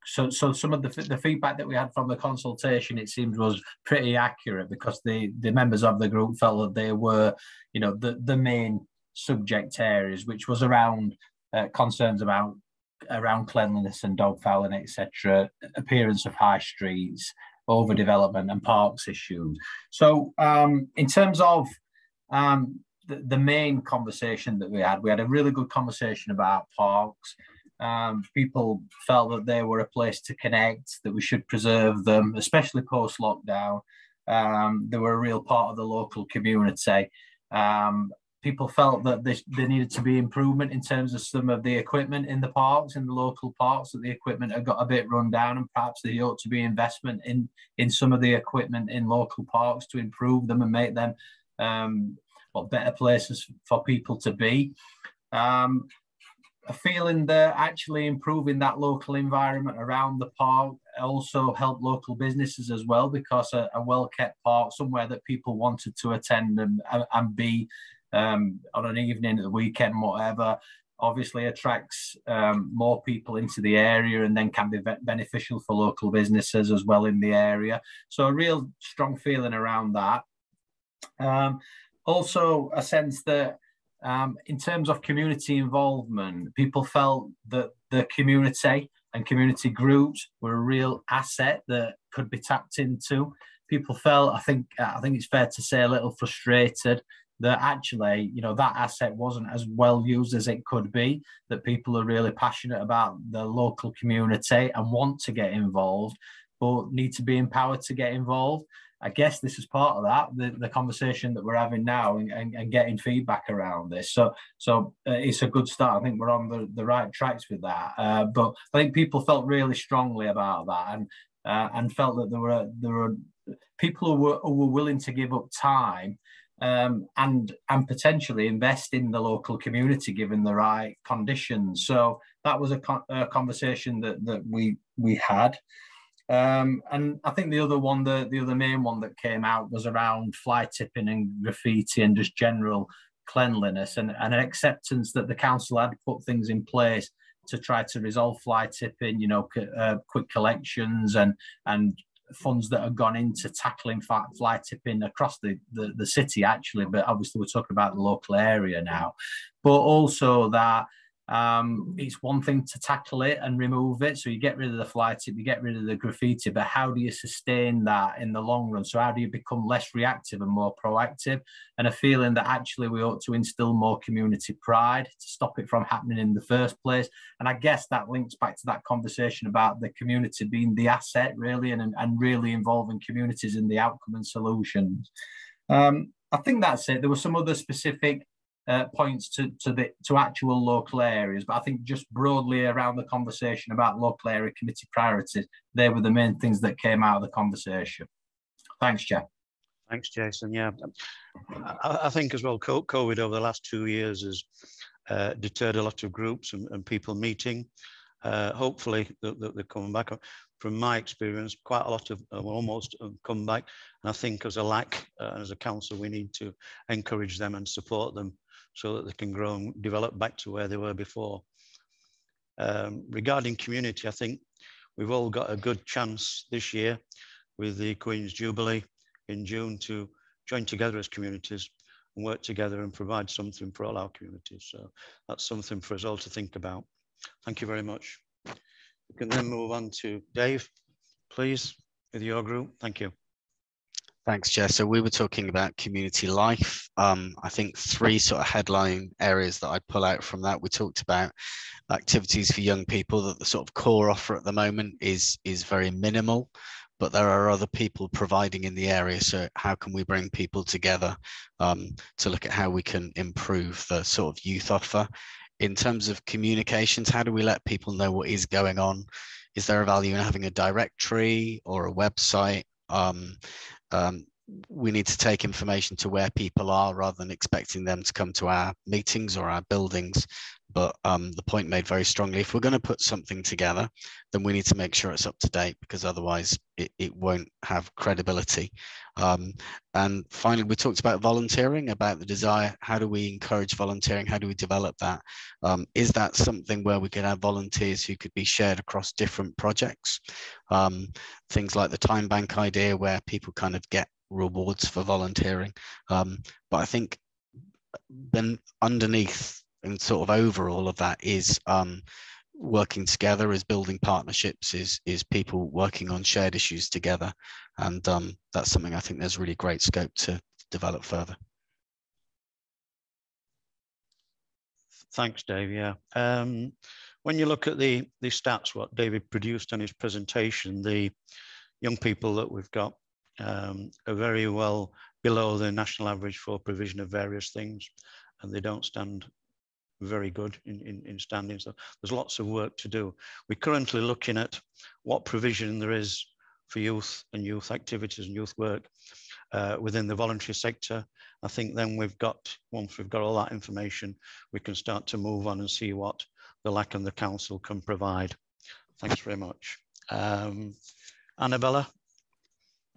So some of the feedback that we had from the consultation, it seems, was pretty accurate, because the members of the group felt that they were, you know, the main subject areas, which was around concerns about around cleanliness and dog fouling, etc., appearance of high streets, overdevelopment and parks issues. So in terms of the main conversation that we had a really good conversation about parks. People felt that they were a place to connect, that we should preserve them, especially post-lockdown. They were a real part of the local community. People felt that there needed to be improvement in terms of some of the equipment in the parks, in the local parks, that the equipment had got a bit run down, and perhaps there ought to be investment in some of the equipment in local parks to improve them and make them better places for people to be. A feeling that actually improving that local environment around the park also helped local businesses as well, because a well-kept park, somewhere that people wanted to attend and be on an evening, at the weekend, whatever, obviously attracts more people into the area, and then can be beneficial for local businesses as well in the area. So a real strong feeling around that. Also a sense that in terms of community involvement, people felt that the community and community groups were a real asset that could be tapped into. People felt, I think it's fair to say, a little frustrated that actually, that asset wasn't as well used as it could be, that people are really passionate about the local community and want to get involved, but need to be empowered to get involved. I guess this is part of that, the conversation that we're having now and getting feedback around this. So it's a good start. I think we're on the right tracks with that. But I think people felt really strongly about that and felt that there were people who were willing to give up time and potentially invest in the local community given the right conditions. So that was a conversation that we had. And I think the other main one that came out was around fly tipping and graffiti and just general cleanliness, and an acceptance that the council had put things in place to try to resolve fly tipping, quick collections and funds that have gone into tackling fly tipping across the city, actually, but obviously we're talking about the local area now. But also that it's one thing to tackle it and remove it. So you get rid of the fly tip, you get rid of the graffiti, but how do you sustain that in the long run? So how do you become less reactive and more proactive? And a feeling that actually we ought to instill more community pride to stop it from happening in the first place. And I guess that links back to that conversation about the community being the asset, really, and really involving communities in the outcome and solutions. I think that's it. There were some other specific points to actual local areas, but I think just broadly around the conversation about local area committee priorities, they were the main things that came out of the conversation. Thanks, Jeff. Thanks, Jason. Yeah, I think as well, COVID over the last 2 years has deterred a lot of groups and people meeting. Hopefully they're coming back. From my experience, quite a lot of almost have come back. And I think as a lack, as a council, we need to encourage them and support them so that they can grow and develop back to where they were before. Regarding community, I think we've all got a good chance this year with the Queen's Jubilee in June to join together as communities and work together and provide something for all our communities. So that's something for us all to think about. Thank you very much. We can then move on to Dave, please, with your group. Thank you. Thanks, Chair. So we were talking about community life. I think 3 sort of headline areas that I'd pull out from that. We talked about activities for young people, that the sort of core offer at the moment is very minimal, but there are other people providing in the area. So how can we bring people together to look at how we can improve the sort of youth offer? In terms of communications, how do we let people know what is going on? Is there a value in having a directory or a website? We need to take information to where people are rather than expecting them to come to our meetings or our buildings. But the point made very strongly, if we're going to put something together, then we need to make sure it's up to date, because otherwise it won't have credibility. And finally, we talked about volunteering, about the desire. How do we encourage volunteering? How do we develop that? Is that something where we could have volunteers who could be shared across different projects? Things like the time bank idea, where people kind of get rewards for volunteering. But I think then underneath and sort of over all of that is working together, is building partnerships, is people working on shared issues together, and that's something I think there's really great scope to develop further. Thanks, Dave. Yeah. When you look at the stats, what David produced on his presentation, the young people that we've got are very well below the national average for provision of various things, and they don't stand very good in standing. So there's lots of work to do. We're currently looking at what provision there is for youth and youth activities and youth work within the voluntary sector. I think then once we've got all that information, we can start to move on and see what the LAC and the council can provide. Thanks very much. Annabella?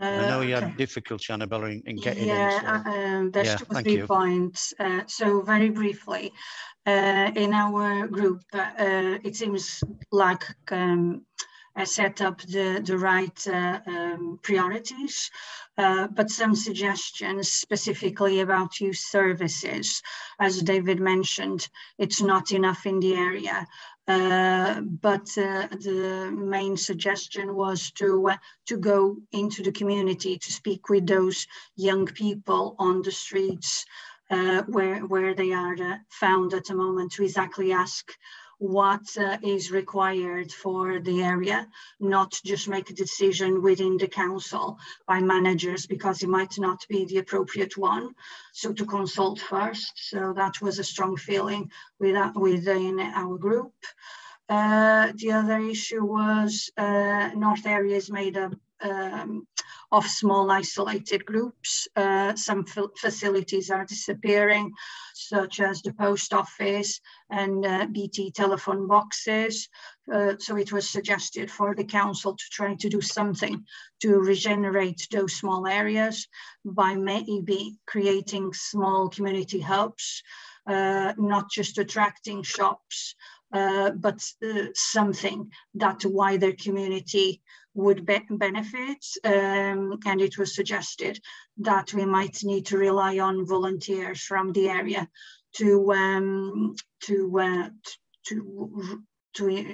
I know you had difficulty, Annabella, in getting in. So. There's 2-3 points. So very briefly, in our group, it seems like I set up the right priorities, but some suggestions specifically about youth services. As David mentioned, it's not enough in the area. But the main suggestion was to go into the community, to speak with those young people on the streets where they are found at the moment, to exactly ask what is required for the area, not just make a decision within the council by managers, because it might not be the appropriate one. So to consult first. So that was a strong feeling within our group. The other issue was North area is made up of small isolated groups. Some facilities are disappearing, such as the post office and BT telephone boxes. So it was suggested for the council to try to do something to regenerate those small areas by maybe creating small community hubs, not just attracting shops, but something that the wider community would benefit. And it was suggested that we might need to rely on volunteers from the area to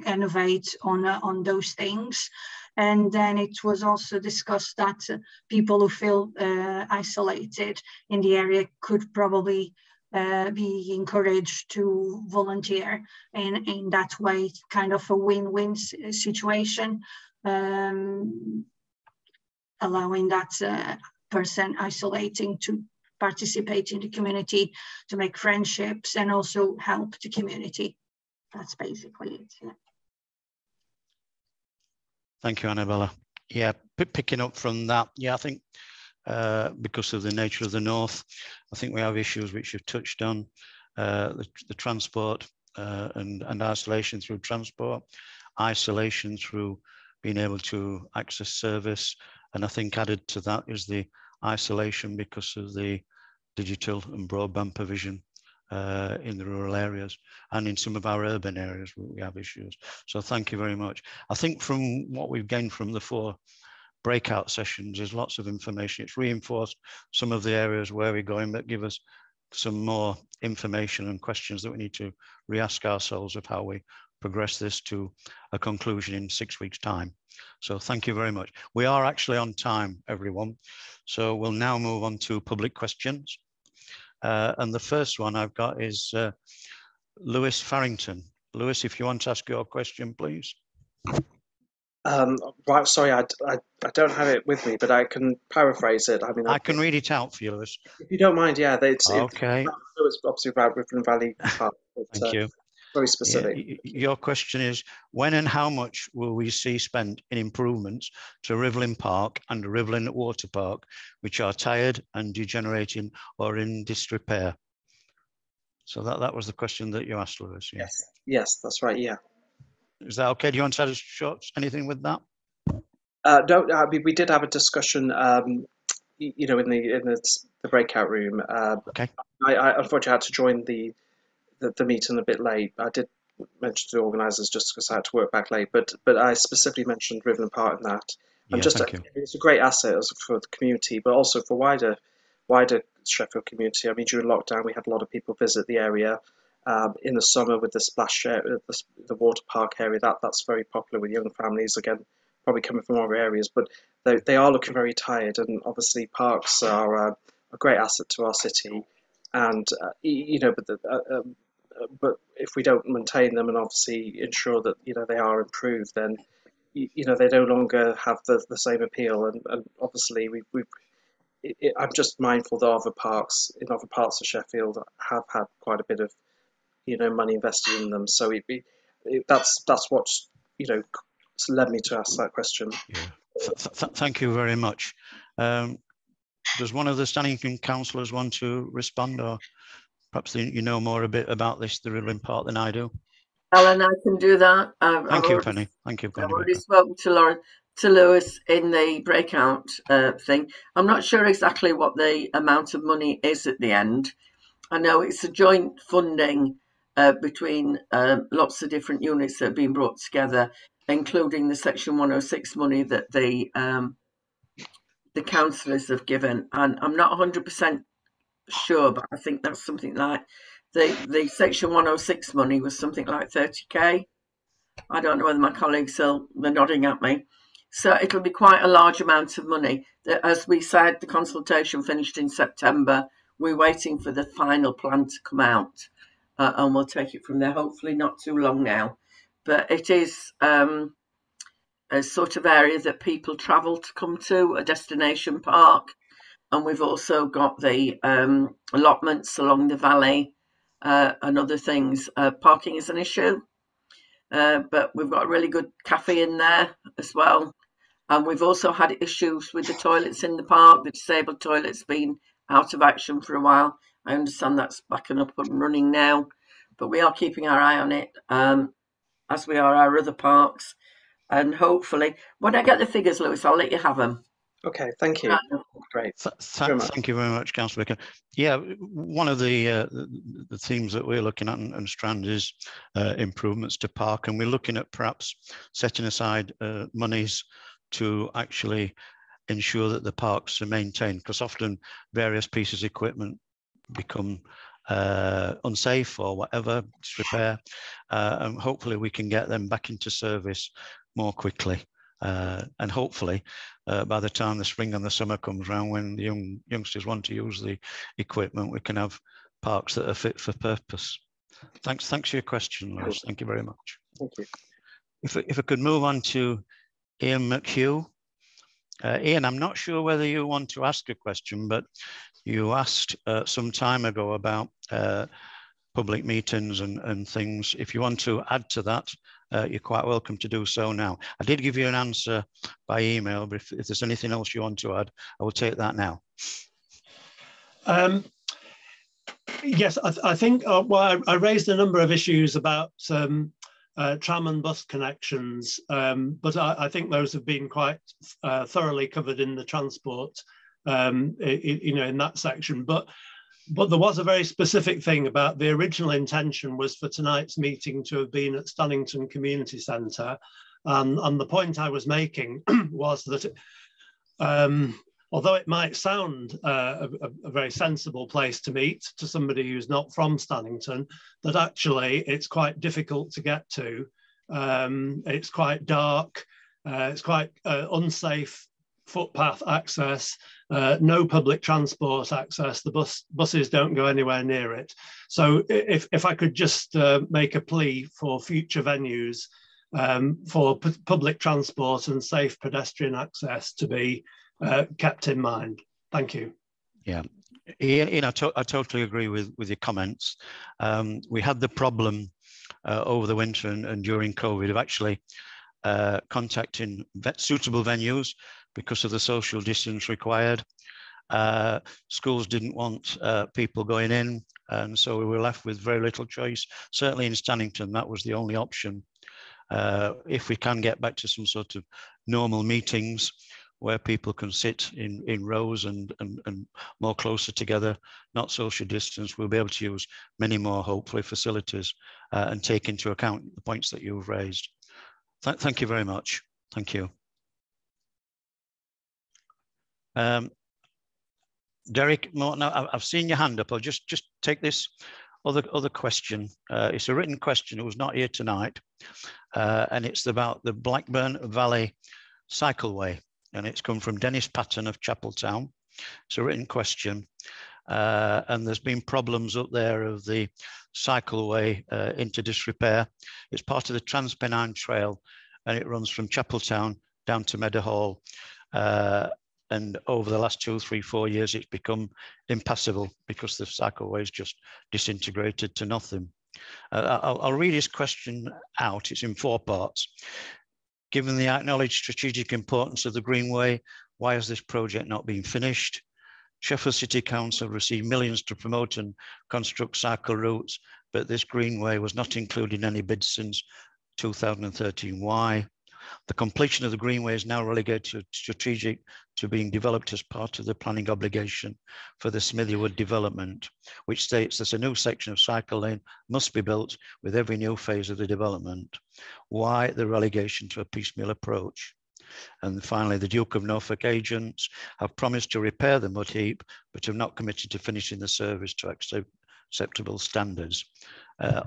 innovate on those things. And then it was also discussed that people who feel isolated in the area could probably be encouraged to volunteer in that way, kind of a win-win situation, allowing that person isolating to participate in the community, to make friendships and also help the community. That's basically it. Yeah. Thank you, Annabella. Yeah, picking up from that, yeah, I think because of the nature of the north, I think we have issues which you've touched on, the transport and isolation through transport, isolation through being able to access service, and I think added to that is the isolation because of the digital and broadband provision in the rural areas, and in some of our urban areas we have issues. So thank you very much. I think from what we've gained from the 4 breakout sessions, there's lots of information. It's reinforced some of the areas where we're going, but give us some more information and questions that we need to re-ask ourselves of how we progress this to a conclusion in 6 weeks' time. So thank you very much. We are actually on time, everyone. So we'll now move on to public questions. And the first one I've got is Lewis Farrington. Lewis, if you want to ask your question, please. Right, sorry, I don't have it with me, but I can paraphrase it. I mean, I can read it out for you, Lewis. If you don't mind, yeah. Okay. It's obviously about Rivlin Valley Park. Thank you. Very specific. Yeah, your question is, when and how much will we see spent in improvements to Rivlin Park and Rivlin Water Park, which are tired and degenerating or in disrepair? So that was the question that you asked, Lewis. Yeah. Yes, that's right. Yeah. Is that okay? Do you want to add anything with that? No, we did have a discussion, you know, in the breakout room. Okay. I unfortunately had to join the meeting a bit late. I did mention to the organisers just because I had to work back late, but I specifically mentioned Rivlin Park in that. And it's a great asset for the community, but also for wider Sheffield community. I mean, during lockdown, we had a lot of people visit the area, in the summer with the splash area, the water park area, that's very popular with young families, again, probably coming from other areas, but they are looking very tired, and obviously parks are a great asset to our city, and but if we don't maintain them and obviously ensure that they are improved, then they no longer have the same appeal, and obviously I'm just mindful that other parks in other parts of Sheffield have had quite a bit of money invested in them, so that's what's led me to ask that question. Thank you very much. Does one of the Standington councillors want to respond, or perhaps you know more a bit about this, the relevant part, than I do? Alan, I can do that. Thank you, Penny. Thank you, Penny. I've already spoken to Lewis in the breakout thing. I'm not sure exactly what the amount of money is at the end. I know it's a joint funding between lots of different units that have been brought together, including the Section 106 money that the councillors have given. And I'm not 100% sure, but I think that's something like the Section 106 money was something like 30k. I don't know whether my colleagues they're nodding at me. So it'll be quite a large amount of money. As we said, the consultation finished in September. We're waiting for the final plan to come out, and we'll take it from there. Hopefully not too long now. But it is a sort of area that people travel to come to, a destination park. And we've also got the allotments along the valley and other things. Parking is an issue, but we've got a really good cafe in there as well. And we've also had issues with the toilets in the park. The disabled toilet's been out of action for a while. I understand that's back and up and running now, but we are keeping our eye on it, as we are our other parks. And hopefully, when I get the figures, Lewis, I'll let you have them. Okay, thank you. Great. Thank you very much, Councillor Vickie. Yeah, one of the themes that we're looking at and Strand is improvements to park, and we're looking at perhaps setting aside monies to actually ensure that the parks are maintained, because often various pieces of equipment become unsafe or whatever, disrepair, and hopefully we can get them back into service more quickly. And hopefully by the time the spring and the summer comes around, when the youngsters want to use the equipment, we can have parks that are fit for purpose. Thanks for your question, Lewis. Thank you very much. Thank you. If I could move on to Ian McHugh. Ian, I'm not sure whether you want to ask a question, but you asked some time ago about public meetings and things. If you want to add to that, you're quite welcome to do so now. I did give you an answer by email, but if there's anything else you want to add, I will take that now. Yes, I think, well, I raised a number of issues about tram and bus connections, but I think those have been quite thoroughly covered in the transport, in that section. But there was a very specific thing about the original intention was for tonight's meeting to have been at Standington Community Centre. And the point I was making was that although it might sound a very sensible place to meet to somebody who's not from Standington, that actually it's quite difficult to get to. It's quite dark, it's quite unsafe footpath access, no public transport access. The buses don't go anywhere near it. So if I could just make a plea for future venues for public transport and safe pedestrian access to be kept in mind. Thank you. Yeah, Ian, I totally agree with your comments. We had the problem over the winter and during COVID of actually contacting suitable venues because of the social distance required. Schools didn't want people going in, and so we were left with very little choice. Certainly in Standington, that was the only option. If we can get back to some sort of normal meetings where people can sit in rows and more closer together, not social distance, we'll be able to use many more, hopefully, facilities and take into account the points that you've raised. Thank you very much. Thank you. Derek Morton, I've seen your hand up. I'll just take this other question. It's a written question. It was not here tonight, and it's about the Blackburn Valley Cycleway, and it's come from Dennis Patton of Chapeltown. It's a written question, and there's been problems up there of the cycleway into disrepair. It's part of the Transpennine Trail, and it runs from Chapeltown down to Meadowhall. And over the last 2, 3, 4 years, it's become impassable because the cycleway is just disintegrated to nothing. I'll read his question out. It's in 4 parts. Given the acknowledged strategic importance of the Greenway, why has this project not been finished? Sheffield City Council received millions to promote and construct cycle routes, but this Greenway was not included in any bids since 2013. Why? The completion of the Greenway is now relegated to strategic to being developed as part of the planning obligation for the Smithywood development, which states that a new section of cycle lane must be built with every new phase of the development. Why the relegation to a piecemeal approach? And finally, the Duke of Norfolk agents have promised to repair the mud heap, but have not committed to finishing the service to acceptable standards.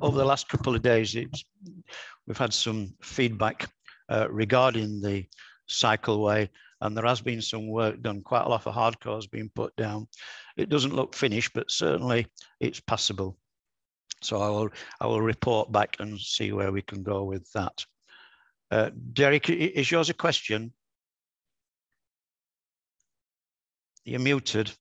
Over the last couple of days, we've had some feedback regarding the cycleway, and there has been some work done. Quite a lot of hardcore has been put down. It doesn't look finished, but certainly it's passable. So I will report back and see where we can go with that. Derek, is yours a question? You're muted.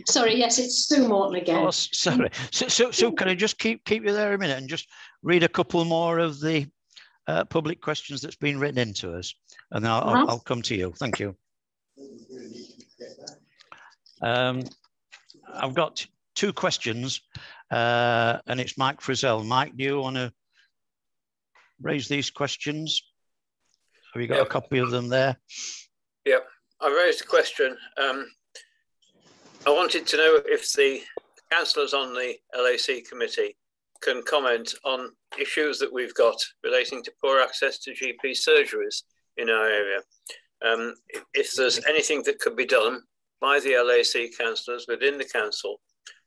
Sorry, yes, it's Sue Morton again. Oh, sorry. So can I just keep you there a minute and just read a couple more of the public questions that's been written into us, and then I'll come to you. Thank you. I've got 2 questions, and it's Mike Frizzell. Mike, do you want to raise these questions? Have you got a copy of them there? Yeah, I raised a question. I wanted to know if the councillors on the LAC committee can comment on issues that we've got relating to poor access to GP surgeries in our area. If there's anything that could be done by the LAC councillors within the council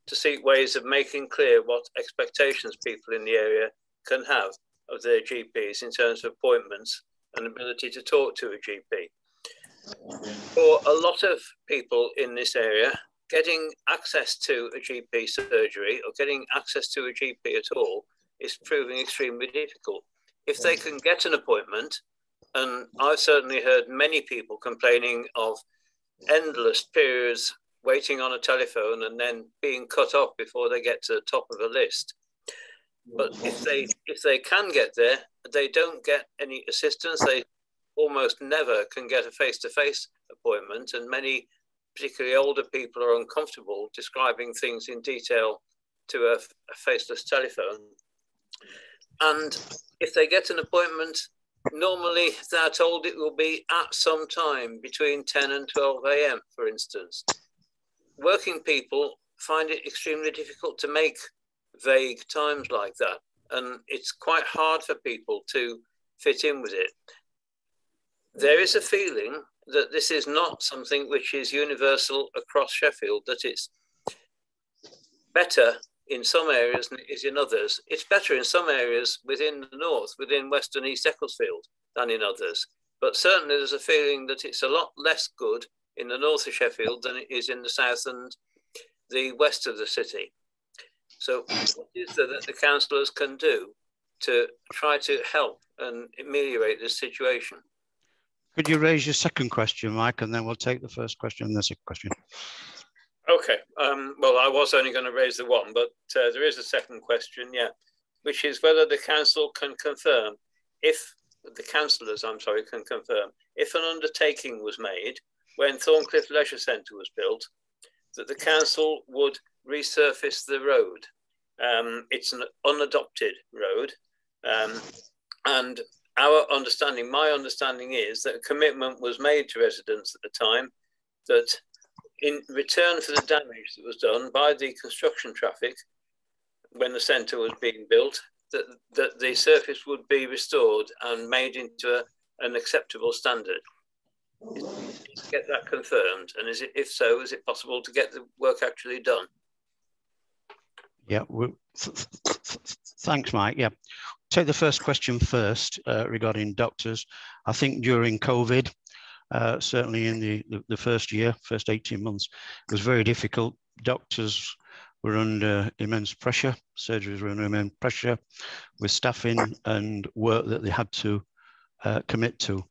to seek ways of making clear what expectations people in the area can have of their GPs in terms of appointments and ability to talk to a GP. For a lot of people in this area, getting access to a GP surgery or getting access to a GP at all is proving extremely difficult. If they can get an appointment, and I've certainly heard many people complaining of endless periods waiting on a telephone and then being cut off before they get to the top of a list. But if they can get there, they don't get any assistance. They almost never can get a face-to-face appointment, and many, particularly older people, are uncomfortable describing things in detail to a faceless telephone. And if they get an appointment, normally they're told it will be at some time between 10 and 12 AM, for instance. Working people find it extremely difficult to make vague times like that, and it's quite hard for people to fit in with it. There is a feeling that this is not something which is universal across Sheffield, that it's better in some areas than it is in others. It's better in some areas within the north, within West and East Ecclesfield, than in others. But certainly there's a feeling that it's a lot less good in the north of Sheffield than it is in the south and the west of the city. So what is there that the councillors can do to try to help and ameliorate this situation? Could you raise your second question, Mike, and then we'll take the first question and the second question. Okay. Well, I was only going to raise the one, but there is a second question, yeah, which is whether the council can confirm, if the councillors, can confirm, if an undertaking was made when Thorncliffe Leisure Centre was built, that the council would resurface the road. It's an unadopted road, and our understanding, my understanding is that a commitment was made to residents at the time that in return for the damage that was done by the construction traffic when the centre was being built, that the surface would be restored and made into an acceptable standard. Get that confirmed, and if so, is it possible to get the work actually done? Yeah, thanks, Mike. Yeah, take the first question first regarding doctors. I think during COVID, certainly in the first year, first 18 months, it was very difficult. Doctors were under immense pressure, surgeries were under immense pressure with staffing and work that they had to commit to.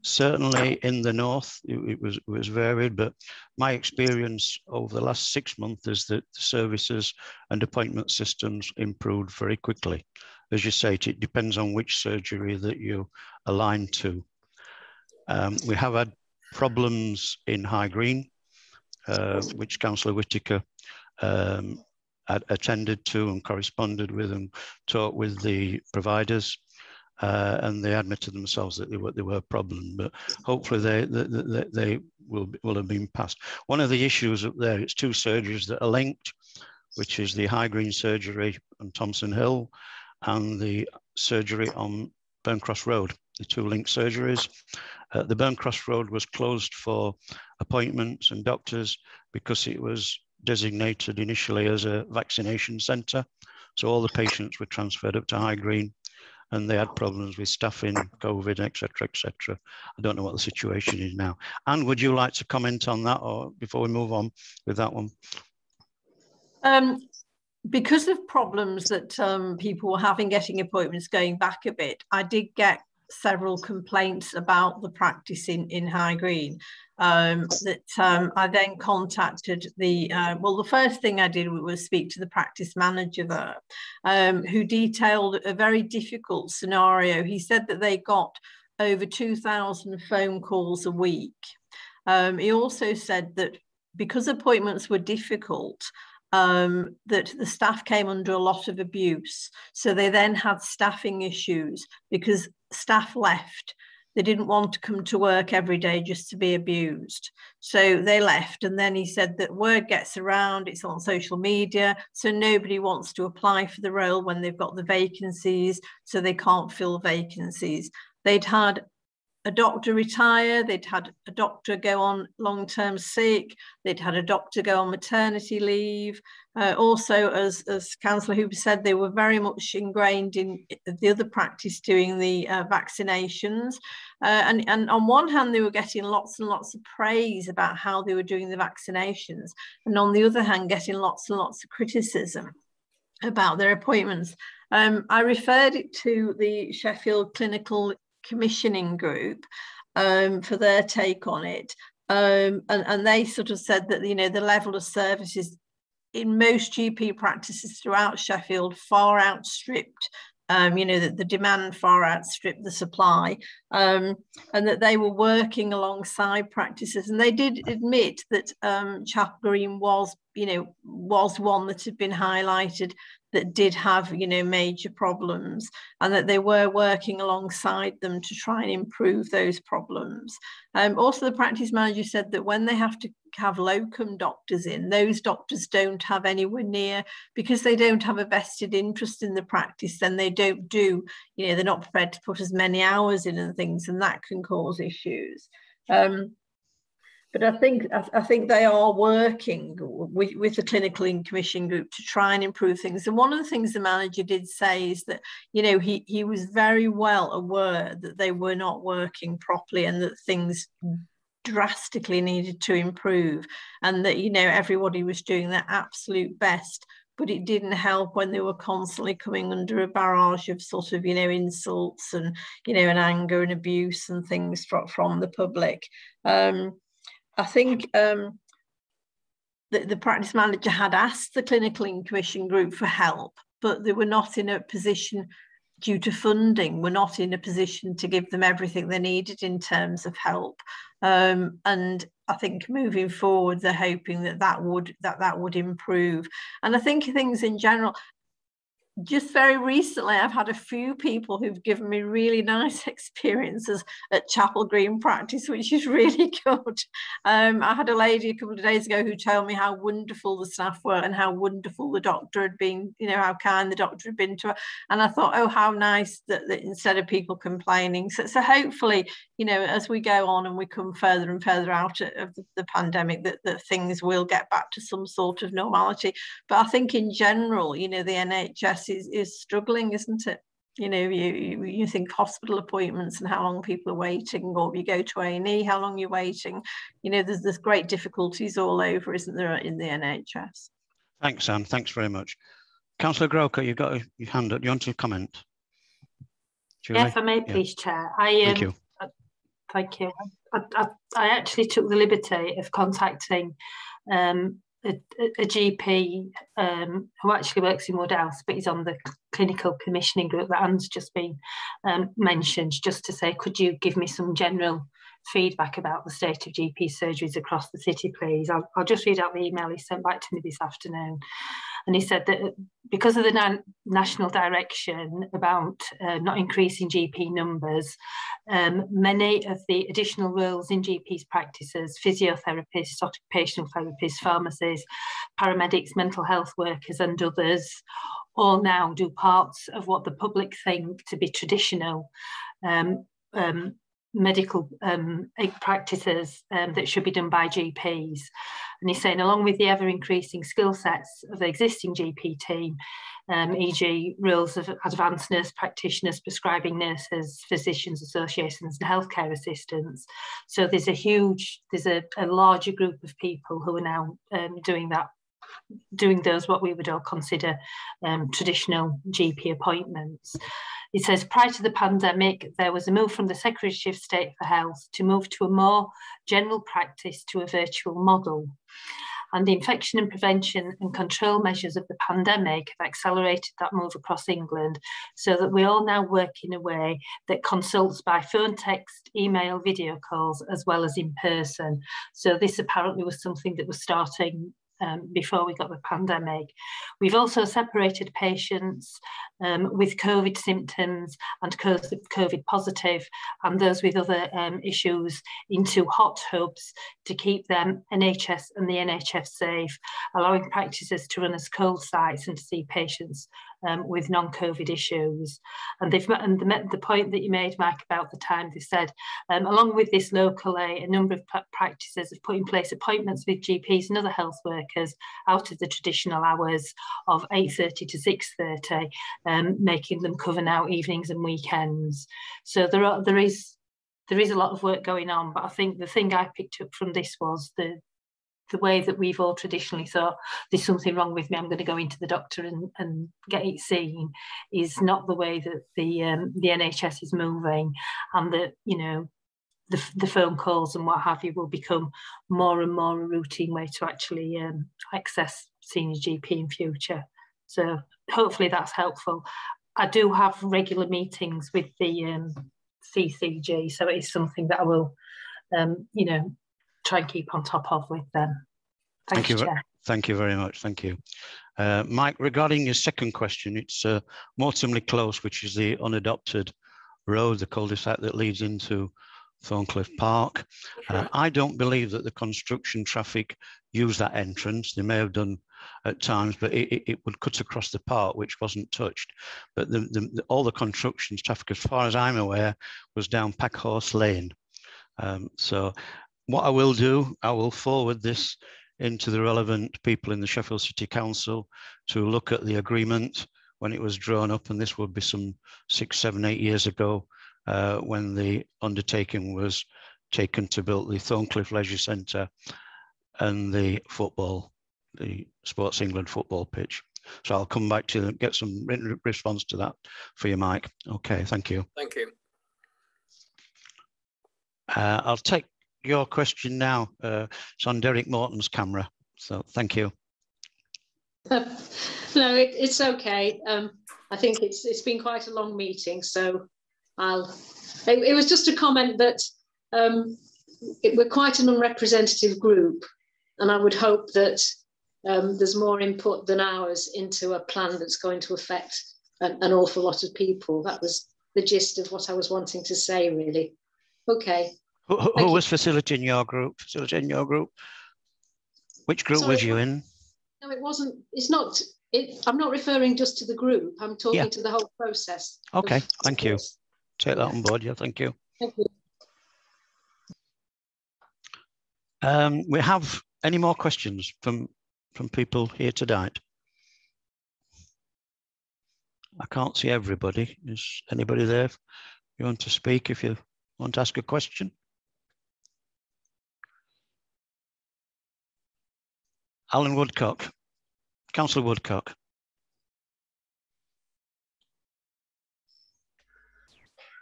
Certainly in the north, it was varied, but my experience over the last 6 months is that the services and appointment systems improved very quickly. As you say, it depends on which surgery that you align to. We have had problems in High Green, which Councillor Whitaker attended to and corresponded with and talked with the providers. And they admitted themselves that they were a problem, but hopefully they will have been passed. One of the issues up there, it's two surgeries that are linked, which is the High Green surgery on Thompson Hill and the surgery on Burncross Road, the two linked surgeries. The Burncross Road was closed for appointments and doctors because it was designated initially as a vaccination centre. So all the patients were transferred up to High Green, and they had problems with staffing, COVID, etc., etc. I don't know what the situation is now. Anne, would you like to comment on that, or before we move on with that one? Because of problems that people were having getting appointments going back a bit, I did get several complaints about the practice in High Green. I then contacted the first thing I did was speak to the practice manager there, who detailed a very difficult scenario. He said that they got over 2,000 phone calls a week. He also said that because appointments were difficult, that the staff came under a lot of abuse. So they then had staffing issues because staff left. They didn't want to come to work every day just to be abused. So they left. And then he said that word gets around, it's on social media, so nobody wants to apply for the role when they've got the vacancies, so they can't fill vacancies. They'd had a doctor retire, they'd had a doctor go on long-term sick, they'd had a doctor go on maternity leave. Also, as Councillor Hooper said, they were very much ingrained in the other practice doing the vaccinations. And on one hand, they were getting lots and lots of praise about how they were doing the vaccinations. And on the other hand, getting lots and lots of criticism about their appointments. I referred it to the Sheffield Clinical Commissioning Group for their take on it, and they sort of said that, you know, the level of services in most GP practices throughout Sheffield far outstripped, you know, that the demand far outstripped the supply, and that they were working alongside practices. And they did admit that Chapel Green was, you know, was one that had been highlighted that did have, you know, major problems, and that they were working alongside them to try and improve those problems. Also, the practice manager said that when they have to have locum doctors in, those doctors don't have anywhere near, because they don't have a vested interest in the practice, then they don't do, you know, they're not prepared to put as many hours in and things, and that can cause issues. But I think they are working with the clinical and commission group to try and improve things. And one of the things the manager did say is that, you know, he was very well aware that they were not working properly and that things drastically needed to improve, and that, you know, everybody was doing their absolute best, but it didn't help when they were constantly coming under a barrage of sort of, you know, insults and, you know, and anger and abuse and things from the public. I think the practice manager had asked the clinical and commission group for help, but they were not in a position, due to funding, were not in a position to give them everything they needed in terms of help. And I think moving forward, they're hoping that would improve. And I think things in general, just very recently, I've had a few people who've given me really nice experiences at Chapel Green practice, which is really good. I had a lady a couple of days ago who told me how wonderful the staff were and how wonderful the doctor had been, you know, how kind the doctor had been to her. And I thought, oh, how nice that instead of people complaining. So hopefully, you know, as we go on and we come further and further out of the pandemic, that things will get back to some sort of normality. But I think in general, you know, the NHS is struggling, isn't it? You know, you think hospital appointments and how long people are waiting, or you go to A&E, how long you're waiting. You know, there's great difficulties all over, isn't there, in the NHS? Thanks, Anne. Thanks very much. Councillor Groker, you've got your hand up. You want to comment? Julie? Yeah, if I may, please, Chair. Thank you. Thank you. I actually took the liberty of contacting a GP who actually works in Woodhouse, but he's on the clinical commissioning group that Anne's just been mentioned, just to say, could you give me some general feedback about the state of GP surgeries across the city, please? I'll just read out the email he sent back to me this afternoon. And he said that because of the national direction about not increasing GP numbers, many of the additional roles in GPs' practices, physiotherapists, occupational therapists, pharmacists, paramedics, mental health workers and others, all now do parts of what the public think to be traditional medical practices that should be done by GPs. And he's saying, along with the ever-increasing skill sets of the existing GP team, e.g. roles of advanced nurse practitioners, prescribing nurses, physicians associations and healthcare assistants. So there's a larger group of people who are now doing those what we would all consider traditional GP appointments. It says, prior to the pandemic, there was a move from the Secretary of State for Health to move to a more general practice to a virtual model. And the infection and prevention and control measures of the pandemic have accelerated that move across England, so that we all now work in a way that consults by phone, text, email, video calls, as well as in person. So this apparently was something that was starting before we got the pandemic. We've also separated patients with COVID symptoms and COVID positive and those with other issues into hot hubs to keep them NHS and the NHS safe, allowing practices to run as cold sites and to see patients with non-COVID issues. And the point that you made, Mike, about the time, they said, along with this locally, a number of practices have put in place appointments with GPs and other health workers out of the traditional hours of 8:30 to 6:30, making them cover now evenings and weekends. So there is a lot of work going on, but I think the thing I picked up from this was the way that we've all traditionally thought, there's something wrong with me, I'm going to go into the doctor and get it seen, is not the way that the NHS is moving, and that, you know, the phone calls and what have you will become more and more a routine way to actually access senior GP in future. So hopefully that's helpful. I do have regular meetings with the CCG, so it is something that I will, you know, try and keep on top of with them. Thank you, Chair. Thank you very much. Thank you. Mike, regarding your second question, it's Mortimerley Close, which is the unadopted road, the cul-de-sac that leads into Thorncliffe Park. I don't believe that the construction traffic use that entrance. They may have done at times, but it would cut across the park, which wasn't touched. But all the construction traffic, as far as I'm aware, was down Packhorse Lane. So what I will do, I will forward this into the relevant people in the Sheffield City Council to look at the agreement when it was drawn up, and this would be some 6, 7, 8 years ago when the undertaking was taken to build the Thorncliffe Leisure Centre and the Sports England football pitch. So I'll come back to get some written response to that for you, Mike. Okay, thank you. Thank you. I'll take your question now. It's on Derek Morton's camera, so thank you. No, it's okay. I think it's been quite a long meeting, so it was just a comment that we're quite an unrepresentative group, and I would hope that there's more input than ours into a plan that's going to affect an awful lot of people. That was the gist of what I was wanting to say, really. Okay. Who was facilitating your group? Which group was you in? No, it wasn't. It's not. I'm not referring just to the group. I'm talking to the whole process. Okay, thank you. Take that on board. Yeah, thank you. Thank you. We have any more questions from people here tonight? I can't see everybody. Is anybody there? You want to speak if you want to ask a question? Alan Woodcock, Councillor Woodcock.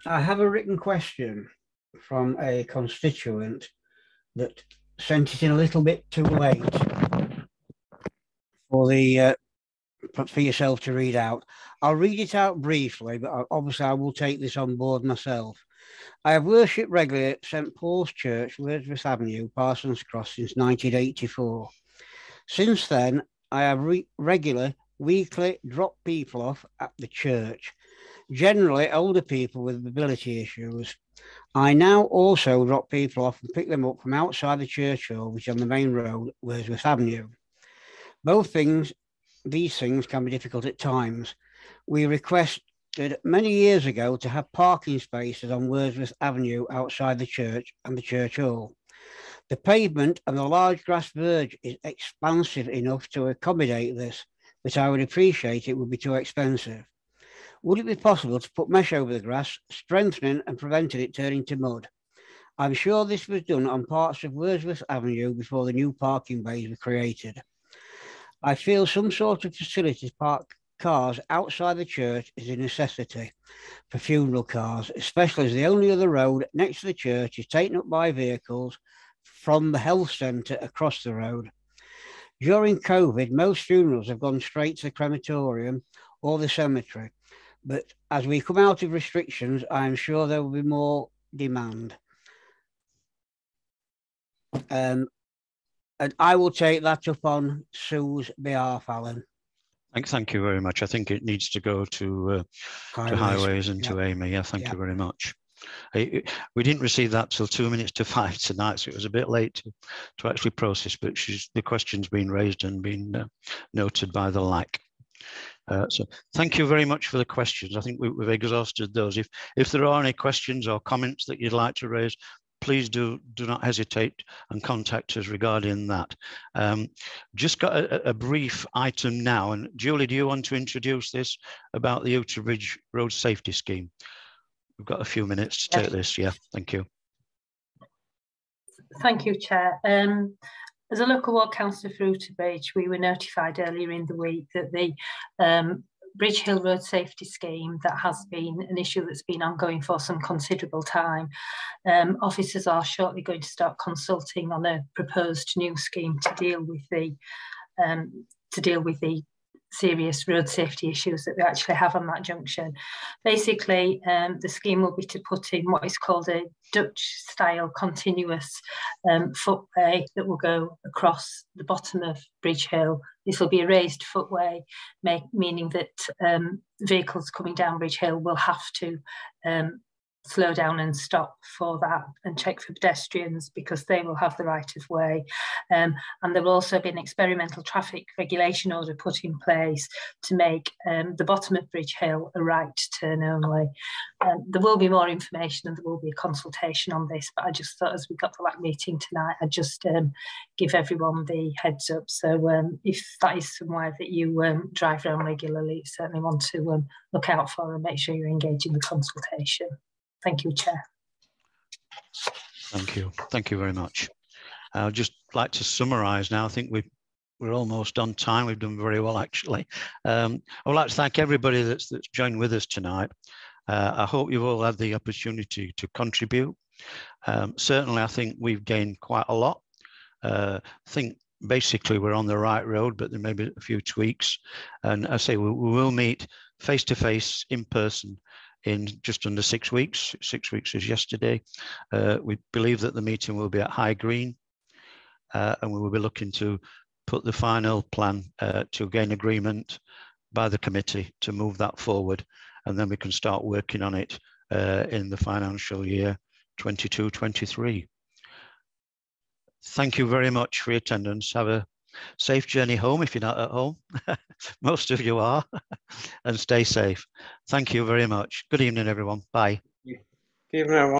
I have a written question from a constituent that sent it in a little bit too late for yourself to read out. I'll read it out briefly, but obviously I will take this on board myself. I have worshipped regularly at St Paul's Church, Wordsworth Avenue, Parsons Cross, since 1984. Since then, I have regular weekly drop people off at the church, generally older people with mobility issues. I now also drop people off and pick them up from outside the church hall, which is on the main road, Wordsworth Avenue. These things can be difficult at times. We requested many years ago to have parking spaces on Wordsworth Avenue outside the church and the church hall. The pavement and the large grass verge is expansive enough to accommodate this, but I would appreciate it would be too expensive. Would it be possible to put mesh over the grass, strengthening and preventing it turning to mud? I'm sure this was done on parts of Wordsworth Avenue before the new parking bays were created. I feel some sort of facility to park cars outside the church is a necessity for funeral cars, especially as the only other road next to the church is taken up by vehicles from the health centre across the road. During COVID, most funerals have gone straight to the crematorium or the cemetery, but as we come out of restrictions, I am sure there will be more demand. And I will take that up on Sue's behalf, Alan. Thank you very much. I think it needs to go to highways and to Amy. Yeah, thank you very much. We didn't receive that till 2 minutes to 5 tonight, so it was a bit late to actually process, but the question's been raised and been noted by the LAC. So thank you very much for the questions. I think we've exhausted those. If there are any questions or comments that you'd like to raise, please do not hesitate and contact us regarding that. Just got a brief item now, and Julie, do you want to introduce this about the Outer Bridge Road Safety Scheme? We've got a few minutes to take this. Yeah, thank you. Thank you, Chair. As a local ward councillor for Outer Bridge, we were notified earlier in the week that the Bridge Hill Road Safety Scheme, that has been an issue that's been ongoing for some considerable time. Officers are shortly going to start consulting on a proposed new scheme to deal with the serious road safety issues that we actually have on that junction. Basically, the scheme will be to put in what is called a Dutch-style continuous footway that will go across the bottom of Bridge Hill. This will be a raised footway, meaning that vehicles coming down Bridge Hill will have to slow down and stop for that and check for pedestrians because they will have the right of way. And there will also be an experimental traffic regulation order put in place to make the bottom of Bridge Hill a right turn only. There will be more information and there will be a consultation on this, but I just thought as we got to that meeting tonight, I'd just give everyone the heads up. So if that is somewhere that you drive around regularly, you certainly want to look out for and make sure you're engaging the consultation. Thank you, Chair. Thank you. Thank you very much. I'd just like to summarise now. I think we're almost on time. We've done very well, actually. I would like to thank everybody that's joined with us tonight. I hope you've all had the opportunity to contribute. Certainly, I think we've gained quite a lot. I think basically we're on the right road, but there may be a few tweaks. And I say we will meet face-to-face in person in just under 6 weeks. 6 weeks is yesterday. We believe that the meeting will be at High Green, and we will be looking to put the final plan to gain agreement by the committee to move that forward, and then we can start working on it in the financial year 22-23. Thank you very much for your attendance. Have a safe journey home if you're not at home. Most of you are. And stay safe. Thank you very much. Good evening, everyone. Bye. Good evening, everyone.